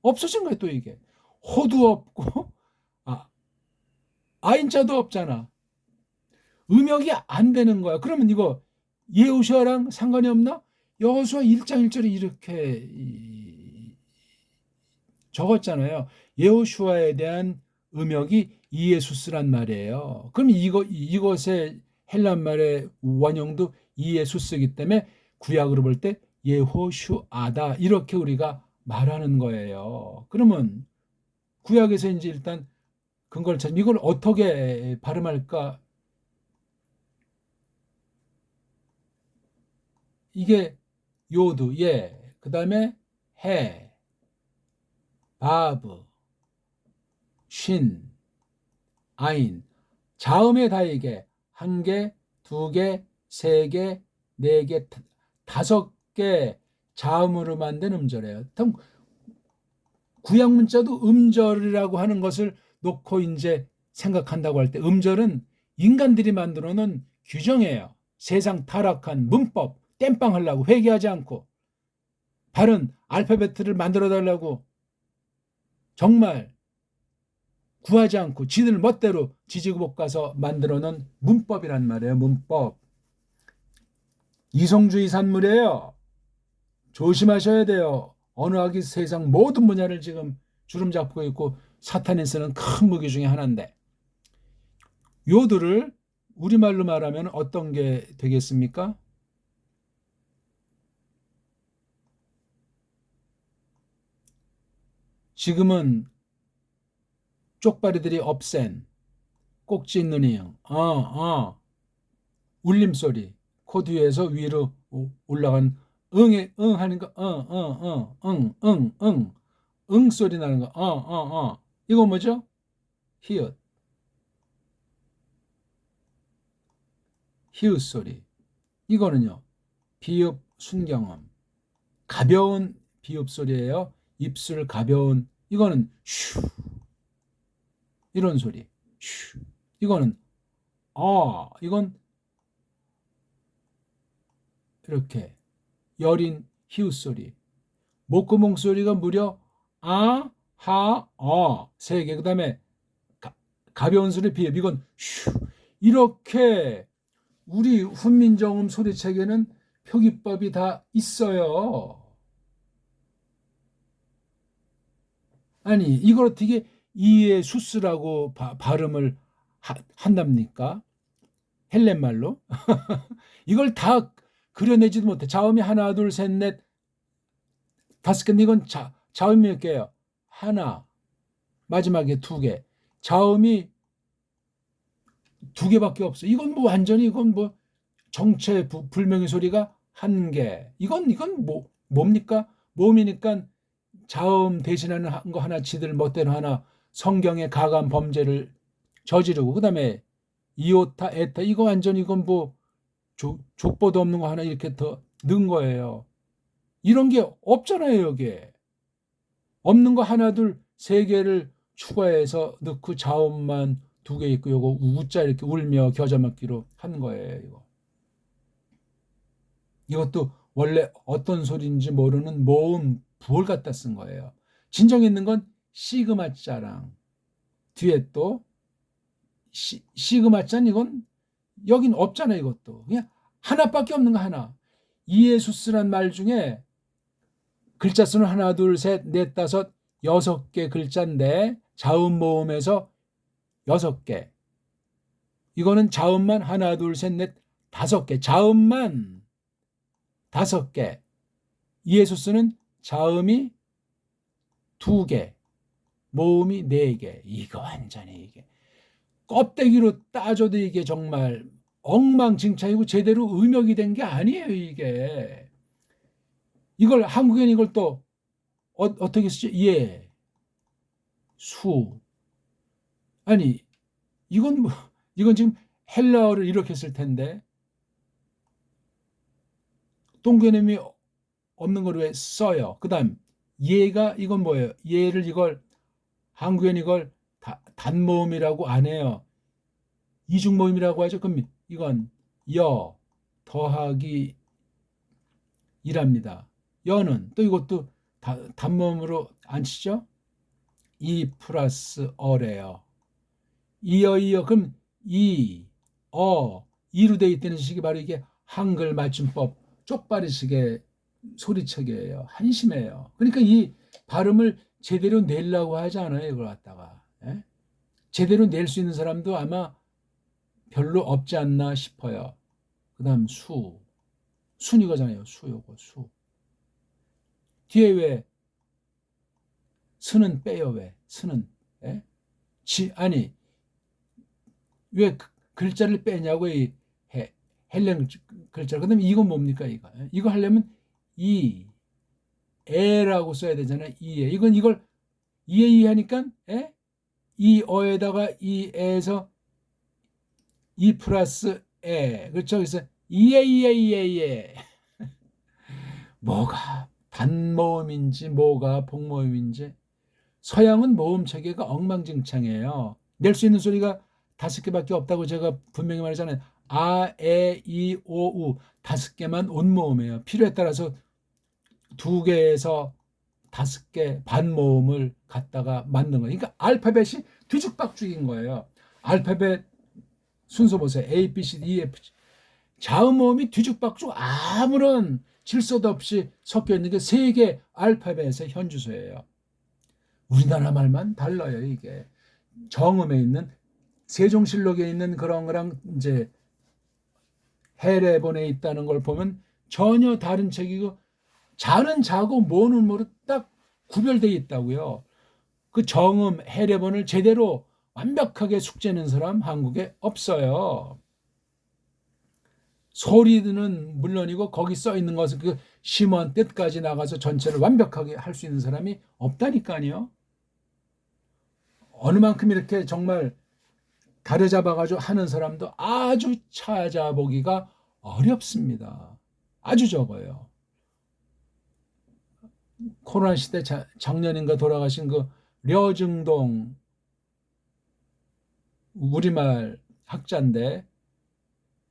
없어진 거예요. 또 이게 호도 없고 아인자도 없잖아. 음역이 안 되는 거야. 그러면 이거 예호수아랑 상관이 없나? 여호수아 1장 1절에 이렇게 적었잖아요. 예호수아에 대한 음역이 이예수스란 말이에요. 그럼 이것의 헬란 말의 원형도 이예수스이기 때문에 구약으로 볼 때 예호슈아다 이렇게 우리가 말하는 거예요. 그러면 구약에서 이제 일단 근거를 찾으면 이걸 어떻게 발음할까? 이게 요드, 그 다음에 해, 바브, 쉰, 아인. 자음의 다이게 1개, 2개, 3개, 4개, 5개 자음으로 만든 음절이에요. 구약 문자도 음절이라고 하는 것을 놓고 이제 생각한다고 할 때 음절은 인간들이 만들어 놓은 규정이에요. 세상 타락한 문법 땜빵하려고 회개하지 않고 바른 알파벳을 만들어 달라고 정말 구하지 않고 지들 멋대로 지지고 볶아서 만들어 놓은 문법이란 말이에요. 문법. 이성주의 산물이에요. 조심하셔야 돼요. 언어학이 세상 모든 분야를 지금 주름 잡고 있고 사탄이 쓰는 큰 무기 중에 하나인데 요들을 우리말로 말하면 어떤 게 되겠습니까? 지금은 쪽발이들이 없앤 꼭지 있는 이응 울림소리 코 뒤에서 위로 올라간 응에 응 하는 거 응 소리 나는 거 이거 뭐죠? 히읗 소리 이거는요. 비읍 순경음. 가벼운 비읍 소리예요. 입술 가벼운. 이거는 슈. 이런 소리. 슈. 이거는 이건 이렇게 여린 히읗 소리. 목구멍 소리가 무려 세 개. 그다음에 가벼운 소리 비읍. 이건 슈. 이렇게 우리 훈민정음 소리책에는 표기법이 다 있어요. 아니 이걸 어떻게 이에 수스라고 발음을 한답니까? 헬렌말로? 이걸 다 그려내지도 못해. 자음이 하나, 둘, 셋, 넷, 다섯 개. 이건 자음이 몇 개예요? 하나. 마지막에 두 개. 자음이 두 개밖에 없어. 이건 뭐 완전히 이건 뭐 정체불명의 소리가 한 개. 이건 뭡니까? 모음이니까 자음 대신하는 거 하나 지들 멋대로 하나 성경의 가감 범죄를 저지르고 그다음에 이오타 에타 이거 완전 이건 뭐 족보도 없는 거 하나 이렇게 더 넣은 거예요. 이런 게 없잖아요. 여기에 없는 거 하나 둘 세 개를 추가해서 넣고 자음만 두 개 있고 요거 우자 이렇게 울며 겨자 먹기로 한 거예요. 이것도 원래 어떤 소리인지 모르는 모음 부을 갖다 쓴 거예요. 진정 있는 건 시그마 자랑 뒤에 또 시그마 짠 이건 여긴 없잖아요. 이것도 그냥 하나밖에 없는 거 하나. 이에수스란 말 중에 글자 수는 하나 둘 셋 넷 다섯 6개 글자인데 자음 모음에서 6개. 이거는 자음만 하나 둘 셋 넷 5개. 자음만 5개. 이에수스는 자음이 2개, 모음이 4개. 이거 완전히 이게 껍데기로 따져도 이게 정말 엉망진창이고 제대로 음역이 된 게 아니에요. 이게 이걸 한국엔 이걸 또 어떻게 쓰죠? 예, 수. 아니 이건 이건 지금 헬라어를 이렇게 쓸 텐데 동그라미 없는 걸 왜 써요? 그다음 예가 이건 뭐예요? 예를 이걸 한국엔 이걸 단모음이라고 안 해요. 이중모음이라고 하죠. 그럼 이건 여 더하기 이랍니다. 여는 또 이것도 단모음으로 안 치죠? 이 플러스 어래요. 이어 그럼 이로 돼 있다는 식이 바로 이게 한글 맞춤법 쪽발이식의 소리책이에요. 한심해요. 그러니까 이 발음을 제대로 내려고 하지 않아요. 이걸 갖다가 제대로 낼 수 있는 사람도 아마 별로 없지 않나 싶어요. 그 다음 순이거잖아요. 요거 수. 뒤에 왜 스는 빼요? 왜 스는 아니 왜 글자를 빼냐고 이 헬렌 글자를. 그다음에 이건 뭡니까? 이거 하려면 에라고 써야 되잖아요. 이건 이걸 이에 하니까 이 어에다가 이에서 이 플러스 그렇죠. 그래서 이에 뭐가 단모음인지 뭐가 복모음인지 서양은 모음 체계가 엉망진창이에요. 낼 수 있는 소리가 5개밖에 없다고 제가 분명히 말했잖아요. 아, 에, 이, 오, 우 5개만 온모음이에요. 필요에 따라서 2개에서 5개 반모음을 갖다가 만든 거예요. 그러니까 알파벳이 뒤죽박죽인 거예요. 알파벳 순서 보세요. A, B, C, D, E, F, G. 자음모음이 뒤죽박죽 아무런 질서도 없이 섞여 있는 게 3개 알파벳의 현주소예요. 우리나라 말만 달라요. 이게 정음에 있는 세종실록에 있는 그런 거랑 이제 해례본에 있다는 걸 보면 전혀 다른 책이고 자는 자고 뭐는 뭐로 딱 구별되어 있다고요. 그 정음 해례본을 제대로 완벽하게 숙제는 사람 한국에 없어요. 소리는 물론이고 거기 써 있는 것은 그 심원 뜻까지 나가서 전체를 완벽하게 할 수 있는 사람이 없다니까요. 어느 만큼 이렇게 정말 다려잡아가지고 하는 사람도 아주 찾아보기가 어렵습니다. 아주 적어요. 코로나 시대 작년인가 돌아가신 그 려증동 우리말 학자인데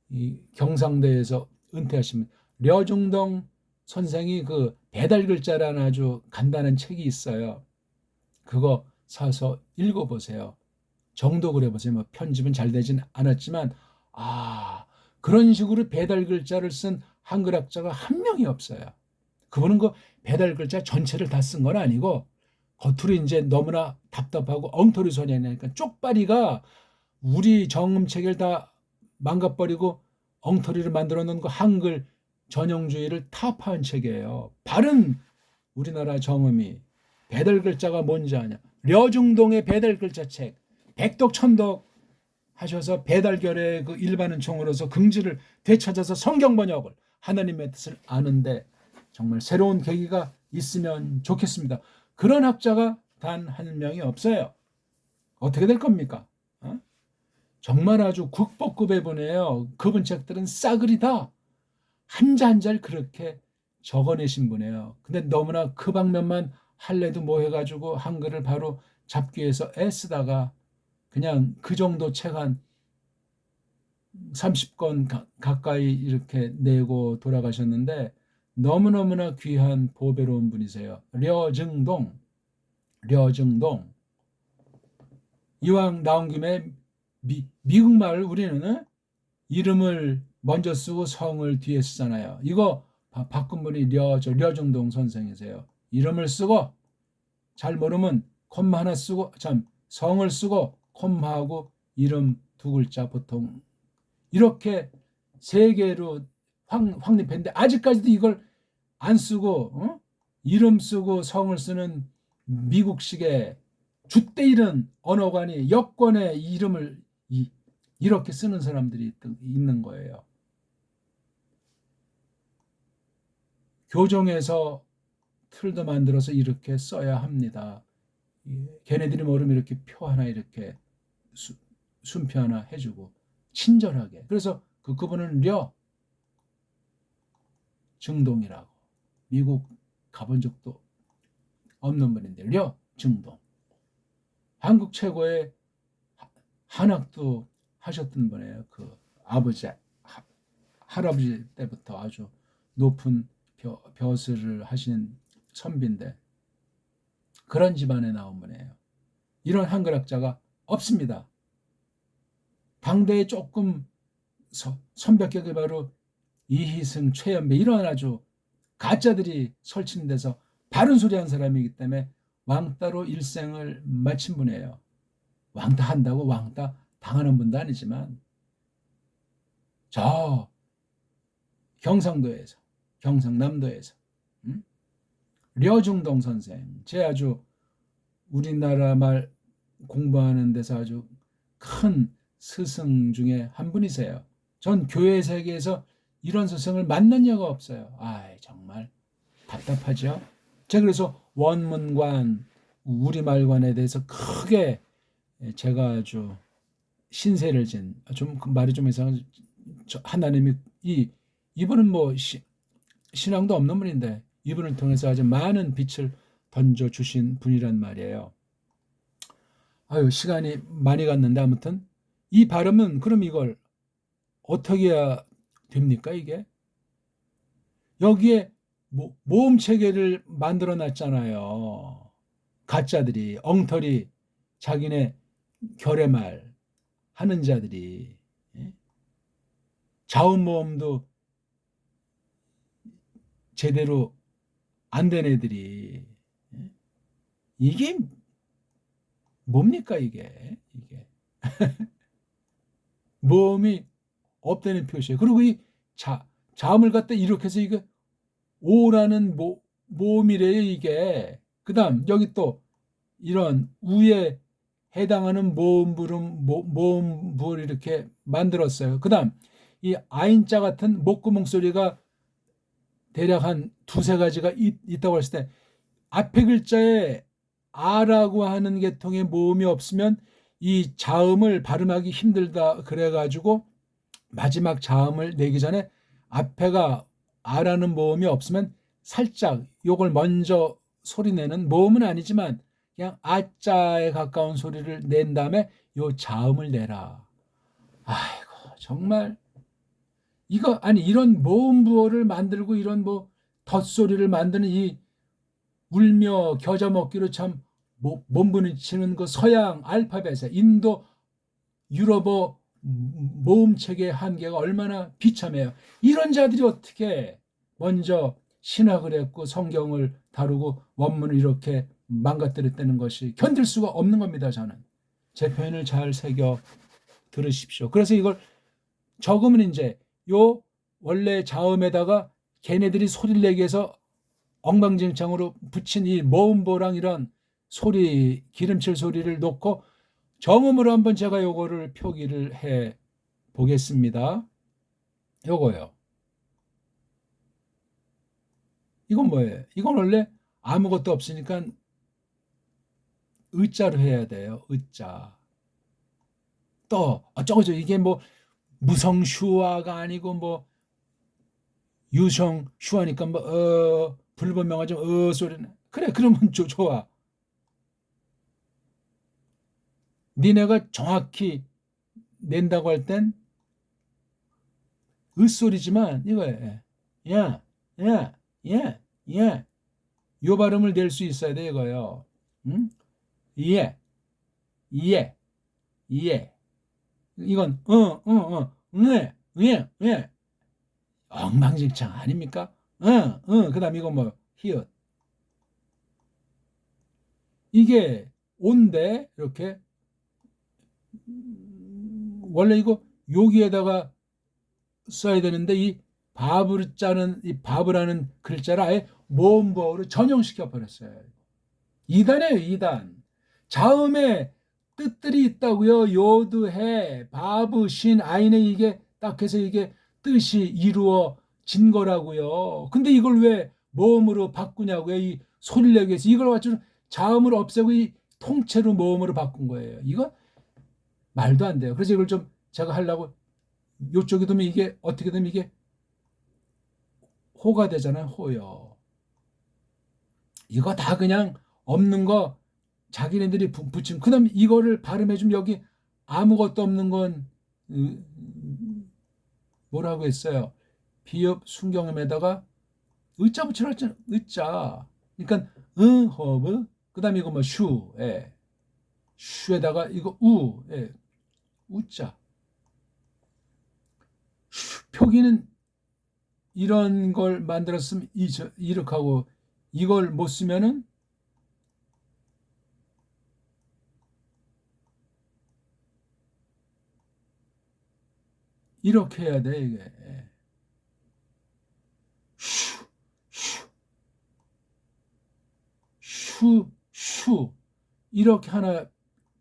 이 경상대에서 은퇴하신 려중동 선생이 그 배달 글자라는 아주 간단한 책이 있어요. 그거 사서 읽어보세요. 정독을 해보세요. 뭐 편집은 잘 되진 않았지만 그런 식으로 배달 글자를 쓴 한글학자가 한 명이 없어요. 그분은 그 배달 글자 전체를 다 쓴 건 아니고 겉으로 이제 너무나 답답하고 엉터리 소년이니까 쪽발이가 우리 정음체계를 다 망가버리고 엉터리를 만들어 놓은 그 한글 전형주의를 타파한 책이에요. 바른 우리나라 정음이 배달 글자가 뭔지 아냐. 려중동의 배달 글자 책 백독 천독 하셔서 배달결의 그 일반은총으로서 긍지를 되찾아서 성경 번역을 하나님의 뜻을 아는데 정말 새로운 계기가 있으면 좋겠습니다. 그런 학자가 단 한 명이 없어요. 어떻게 될 겁니까? 정말 아주 국보급의 분이에요. 그분 책들은 싸그리다 한자 한자를 그렇게 적어내신 분이에요. 근데 너무나 그 방면만 할래도 뭐 해가지고 한글을 바로 잡기 위해서 애쓰다가 그냥 그 정도 책 한 30권 가까이 이렇게 내고 돌아가셨는데 너무너무나 귀한 보배로운 분이세요. 려증동. 이왕 나온 김에 미국말을 우리는 이름을 먼저 쓰고 성을 뒤에 쓰잖아요. 이거 바꾼 분이 려증동 선생이세요. 이름을 쓰고 잘 모르면 콤마 하나 쓰고 성을 쓰고 콤마하고 이름 두 글자 보통 이렇게 세 개로 확립했는데 아직까지도 이걸 안 쓰고 이름 쓰고 성을 쓰는 미국식의 줏대 이른 언어관이 여권의 이름을 이렇게 쓰는 사람들이 있는 거예요. 교정에서 틀도 만들어서 이렇게 써야 합니다. 걔네들이 모르면 이렇게 표 하나 이렇게 순표 하나 해주고 친절하게. 그래서 그분은 려증동이라고 미국 가본 적도 없는 분인데 려증동 한국 최고의 한학도 하셨던 분이에요. 그 아버지 할아버지 때부터 아주 높은 벼슬을 하신 선비인데 그런 집안에 나온 분이에요. 이런 한글학자가 없습니다. 당대에 조금 선벽격이 바로 이희승, 최연배 이런 아주 가짜들이 설치는 데서 바른 소리 한 사람이기 때문에 왕따로 일생을 마친 분이에요. 왕따 한다고 왕따 당하는 분도 아니지만 저 경상도에서 경상남도에서 려중동 선생 제 아주 우리나라 말 공부하는 데서 아주 큰 스승 중에 한 분이세요. 전 교회 세계에서 이런 스승을 만난 적가 없어요. 정말 답답하죠. 제가 그래서 원문관 우리말관에 대해서 크게 제가 아주 신세를 진 좀 말이 좀 이상한 하나님이 이분은 뭐 신앙도 없는 분인데 이분을 통해서 아주 많은 빛을 던져 주신 분이란 말이에요. 시간이 많이 갔는데 아무튼 이 발음은 그럼 이걸 어떻게 해야 됩니까 이게? 여기에 모음 체계를 만들어 놨잖아요. 가짜들이 엉터리 자기네 결의말 하는 자들이 자음 모음도 제대로 안 된 애들이 이게 뭡니까 이게 모음이 없다는 표시예요. 그리고 이 자음을 갖다 이렇게 해서 이거 오라는 모음이래요 이게. 그 다음 여기 또 이런 우에 해당하는 모음부를 이렇게 만들었어요. 그 다음 이 아인자 같은 목구멍 소리가 대략 한 두세 가지가 있다고 했을 때 앞에 글자에 아라고 하는 계통의 모음이 없으면 이 자음을 발음하기 힘들다 그래가지고 마지막 자음을 내기 전에 앞에가 아라는 모음이 없으면 살짝 요걸 먼저 소리내는, 모음은 아니지만 그냥 아자에 가까운 소리를 낸 다음에 요 자음을 내라. 아이고 정말 이거 아니 이런 모음 부호를 만들고 이런 뭐 덧소리를 만드는 이 울며 겨자 먹기로 참 몸부림치는 그 서양 알파벳에 인도 유럽어 모음책의 한계가 얼마나 비참해요. 이런 자들이 어떻게 먼저 신학을 했고 성경을 다루고 원문을 이렇게 망가뜨렸다는 것이 견딜 수가 없는 겁니다. 저는 제 표현을 잘 새겨 들으십시오. 그래서 이걸 적으면 이제 요 원래 자음에다가 걔네들이 소리를 내기 위해서 엉망진창으로 붙인 이 모음보랑 이런 소리, 기름칠 소리를 놓고 정음으로 한번 제가 요거를 표기를 해 보겠습니다. 요거요. 이건 뭐예요? 이건 원래 아무것도 없으니까 의자로 해야 돼요. 의자. 또 어쩌고저 이게 뭐 무성슈화가 아니고 뭐 유성슈화니까 뭐 불분명하죠. 소리는 그래 그러면 좋아. 니네가 정확히 낸다고 할 땐 으소리지만 이거예요. 야, 야, 야, 야. 요 발음을 낼 수 있어야 돼 이거요. 응? 예, 예, 예. 이건 네, 예, 예. 엉망진창 아닙니까? 그다음 이거 뭐 히읗. 이게 온데 이렇게 원래 이거 여기에다가 써야 되는데 이 밥을 짜는 이 밥이라는 글자를 아예 모음보어로 전용시켜 버렸어요. 2단이에요, 2단. 자음에 뜻들이 있다고요. 요드해, 바브, 신, 아인에 이게 딱 해서 이게 뜻이 이루어진 거라고요. 근데 이걸 왜 모음으로 바꾸냐고요. 이 소리를 내기 위해서 이걸 가지고 자음을 없애고 이 통째로 모음으로 바꾼 거예요. 이거 말도 안 돼요. 그래서 이걸 좀 제가 하려고 요쪽에 두면 이게 어떻게 되면 이게 호가 되잖아요. 호요. 이거 다 그냥 없는 거 자기네들이 붙임. 그다음 이거를 발음해주면 여기 아무것도 없는 건 뭐라고 했어요? 비읍 순경음에다가 의자 붙이라 했잖아. 의자. 그러니까 허브. 그다음 이거 뭐 슈. 예. 슈에다가 이거 우. 예. 우자. 표기는 이런 걸 만들었으면 이렇게 하고 이걸 못 쓰면은 이렇게 해야 돼 이게. 슈, 슈, 슈 이렇게 하나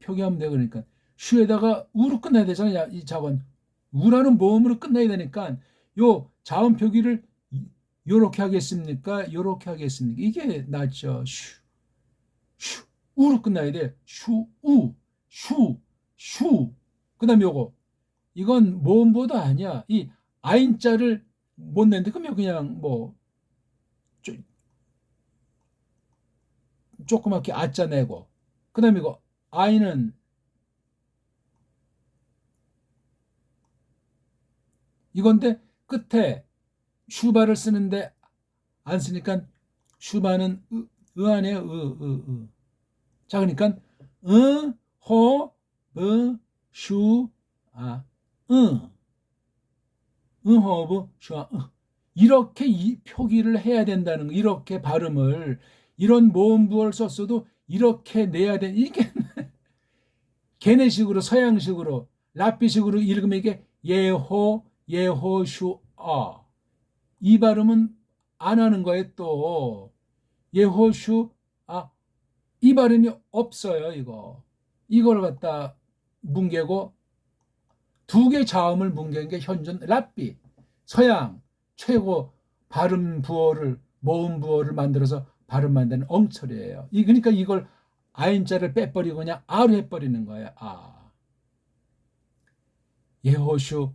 표기하면 돼. 그러니까 슈에다가 우로 끝나야 되잖아. 이 자원 우라는 모음으로 끝나야 되니까 요 자음 표기를 요렇게 하겠습니까? 요렇게 하겠습니까? 이게 낫죠. 슈 우로 끝나야 돼. 슈 그다음에 요거 이건 모음보도 아니야. 이 아인자를 못 낸데 그러면 그냥 뭐 조그맣게 아자 내고 그다음에 이거 아이는 이건데 끝에 슈바를 쓰는데 안 쓰니까 슈바는 아니에요. 자 그러니까 호, 슈, 아, 허브, 슈, 이렇게 이 표기를 해야 된다는 거. 이렇게 발음을 이런 모음부호를 썼어도 이렇게 내야 되는 이게 걔네식으로 서양식으로 라삐식으로 읽으면 이게 예호슈아 이 발음은 안 하는 거예요. 또 예호슈아 이 발음이 없어요. 이걸 갖다 뭉개고 두 개 자음을 뭉갠 게 현존 라삐 서양 최고 발음 부호를 모음 부호를 만들어서 발음 만드는 엉터리예요. 그러니까 이걸 아인자를 빼버리고 그냥 아로 해버리는 거예요. 예호슈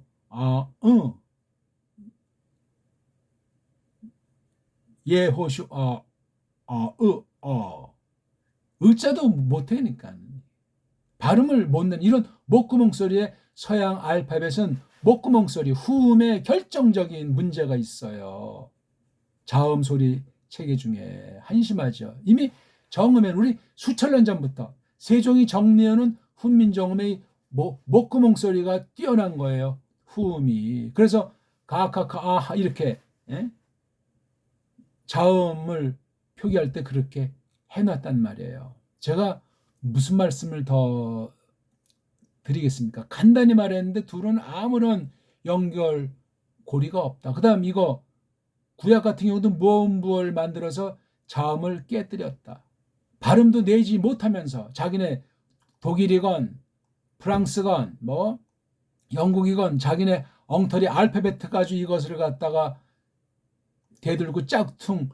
예호슈 의자도 못하니까 발음을 못 내는 이런 목구멍 소리에 서양 알파벳은 목구멍 소리 후음에 결정적인 문제가 있어요. 자음 소리 체계 중에 한심하죠. 이미 정음에는 우리 수천 년 전부터 세종이 정리하는 훈민정음의 목구멍 소리가 뛰어난 거예요. 후음이. 그래서 가카카 아하 이렇게 자음을 표기할 때 그렇게 해놨단 말이에요. 제가 무슨 말씀을 더 드리겠습니까? 간단히 말했는데 둘은 아무런 연결고리가 없다. 그 다음 이거 구약 같은 경우도 무언부얼 만들어서 자음을 깨뜨렸다. 발음도 내지 못하면서 자기네 독일이건 프랑스건 뭐 영국이건 자기네 엉터리 알파벳 가지고 이것을 갖다가 대들고 짝퉁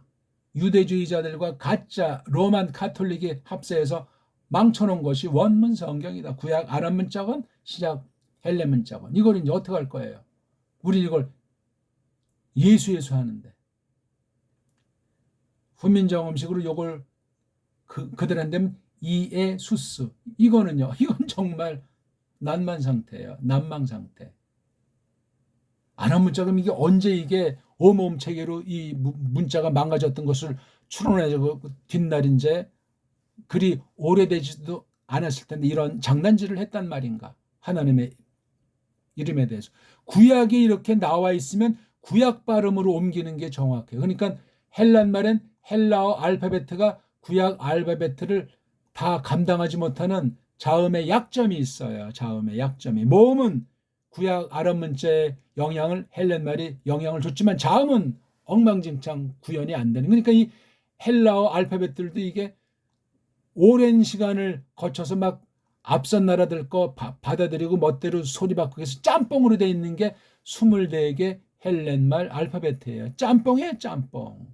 유대주의자들과 가짜 로만 가톨릭이 합세해서 망쳐놓은 것이 원문 성경이다. 구약 아랍 문자건 신약 헬레 문자건 이걸 이제 어떻게 할 거예요? 우리 이걸 예수 하는데 훈민정 음식으로 요걸 그들한테는 이에수스 이거는요. 이건 정말 난만 상태예요. 난망 상태. 아랍 문자가 이게 언제 이게 어마어마한 체계로 이 문자가 망가졌던 것을 추론해서 뒷날인데 그리 오래되지도 않았을 텐데 이런 장난질을 했단 말인가. 하나님의 이름에 대해서. 구약이 이렇게 나와 있으면 구약 발음으로 옮기는 게 정확해요. 그러니까 헬란말엔 헬라어 알파벳가 구약 알파벳을 다 감당하지 못하는 자음의 약점이 있어요. 자음의 약점이. 모음은 구약 아랍 문자의 영향을 헬란말이 영향을 줬지만 자음은 엉망진창 구현이 안 되는. 그러니까 이 헬라어 알파벳들도 이게 오랜 시간을 거쳐서 막 앞선 나라들 거 받아들이고 멋대로 소리 바꾸고 해서 짬뽕으로 돼 있는 게 24개 헬렌말 알파벳이에요. 짬뽕이에요, 짬뽕.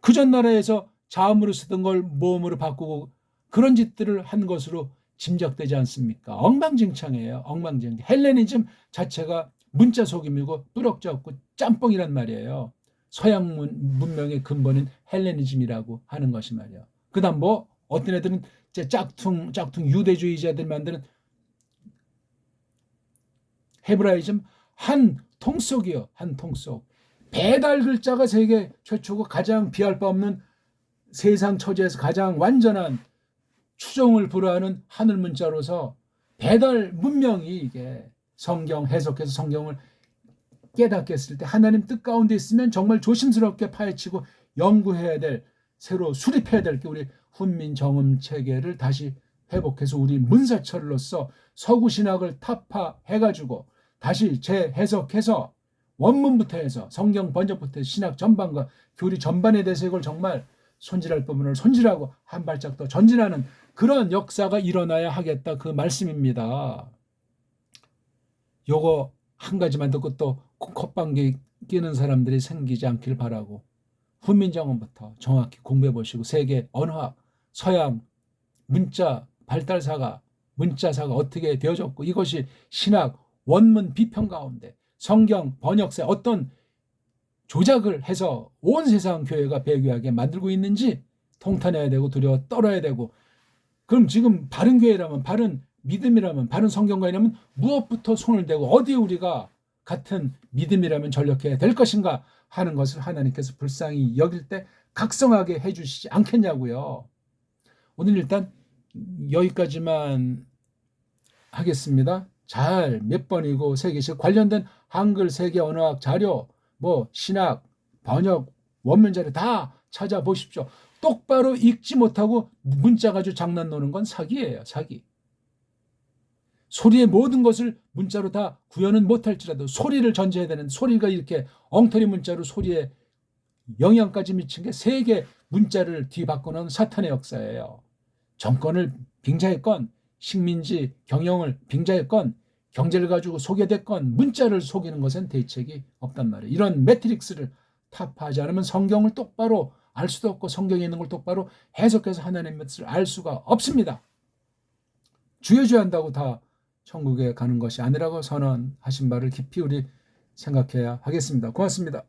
그전 나라에서 자음으로 쓰던 걸 모음으로 바꾸고 그런 짓들을 한 것으로 짐작되지 않습니까? 엉망진창이에요. 엉망진창. 헬레니즘 자체가 문자 속임이고 뿌럭자 없고 짬뽕이란 말이에요. 서양 문명의 근본인 헬레니즘이라고 하는 것이 말이에요. 그 다음 뭐 어떤 애들은 짝퉁 유대주의자들 만드는 헤브라이즘 한 통속이요. 한 통속. 배달 글자가 세계 최초고 가장 비할 바 없는 세상 처지에서 가장 완전한 추종을 불허하는 하늘 문자로서 배달 문명이 이게 성경 해석해서 성경을 깨닫게 했을 때 하나님 뜻 가운데 있으면 정말 조심스럽게 파헤치고 연구해야 될 새로 수립해야 될 게 우리 훈민정음 체계를 다시 회복해서 우리 문사철로서 서구신학을 타파해가지고 다시 재해석해서 원문부터 해서 성경 번역부터 해서 신학 전반과 교리 전반에 대해서 이걸 정말 손질할 부분을 손질하고 한 발짝 더 전진하는 그런 역사가 일어나야 하겠다 그 말씀입니다. 요거 한 가지만 듣고 또 콧방귀 끼는 사람들이 생기지 않길 바라고 훈민정음부터 정확히 공부해 보시고 세계 언어학, 서양 문자 발달사가 문자사가 어떻게 되어졌고 이것이 신학 원문 비평 가운데 성경 번역세 어떤 조작을 해서 온 세상 교회가 배교하게 만들고 있는지 통탄해야 되고 두려워 떨어야 되고 그럼 지금 바른 교회라면 바른 믿음이라면 바른 성경관이라면 무엇부터 손을 대고 어디에 우리가 같은 믿음이라면 전력해야 될 것인가 하는 것을 하나님께서 불쌍히 여길 때 각성하게 해주시지 않겠냐고요. 오늘 일단 여기까지만 하겠습니다. 잘 몇 번이고 세 개씩 관련된 한글 세계 언어학 자료 뭐 신학 번역 원문 자료 다 찾아보십시오. 똑바로 읽지 못하고 문자 가지고 장난 노는 건 사기예요. 사기. 소리의 모든 것을 문자로 다 구현은 못할지라도 소리를 전제해야 되는 소리가 이렇게 엉터리 문자로 소리에 영향까지 미친 게 세계 문자를 뒤바꾸는 사탄의 역사예요. 정권을 빙자했건 식민지 경영을 빙자했건 경제를 가지고 속여댔건 문자를 속이는 것은 대책이 없단 말이에요. 이런 매트릭스를 타파하지 않으면 성경을 똑바로 알 수도 없고 성경에 있는 걸 똑바로 해석해서 하나님의 뜻을 알 수가 없습니다. 주여주한다고 다 천국에 가는 것이 아니라고 선언하신 바를 깊이 우리 생각해야 하겠습니다. 고맙습니다.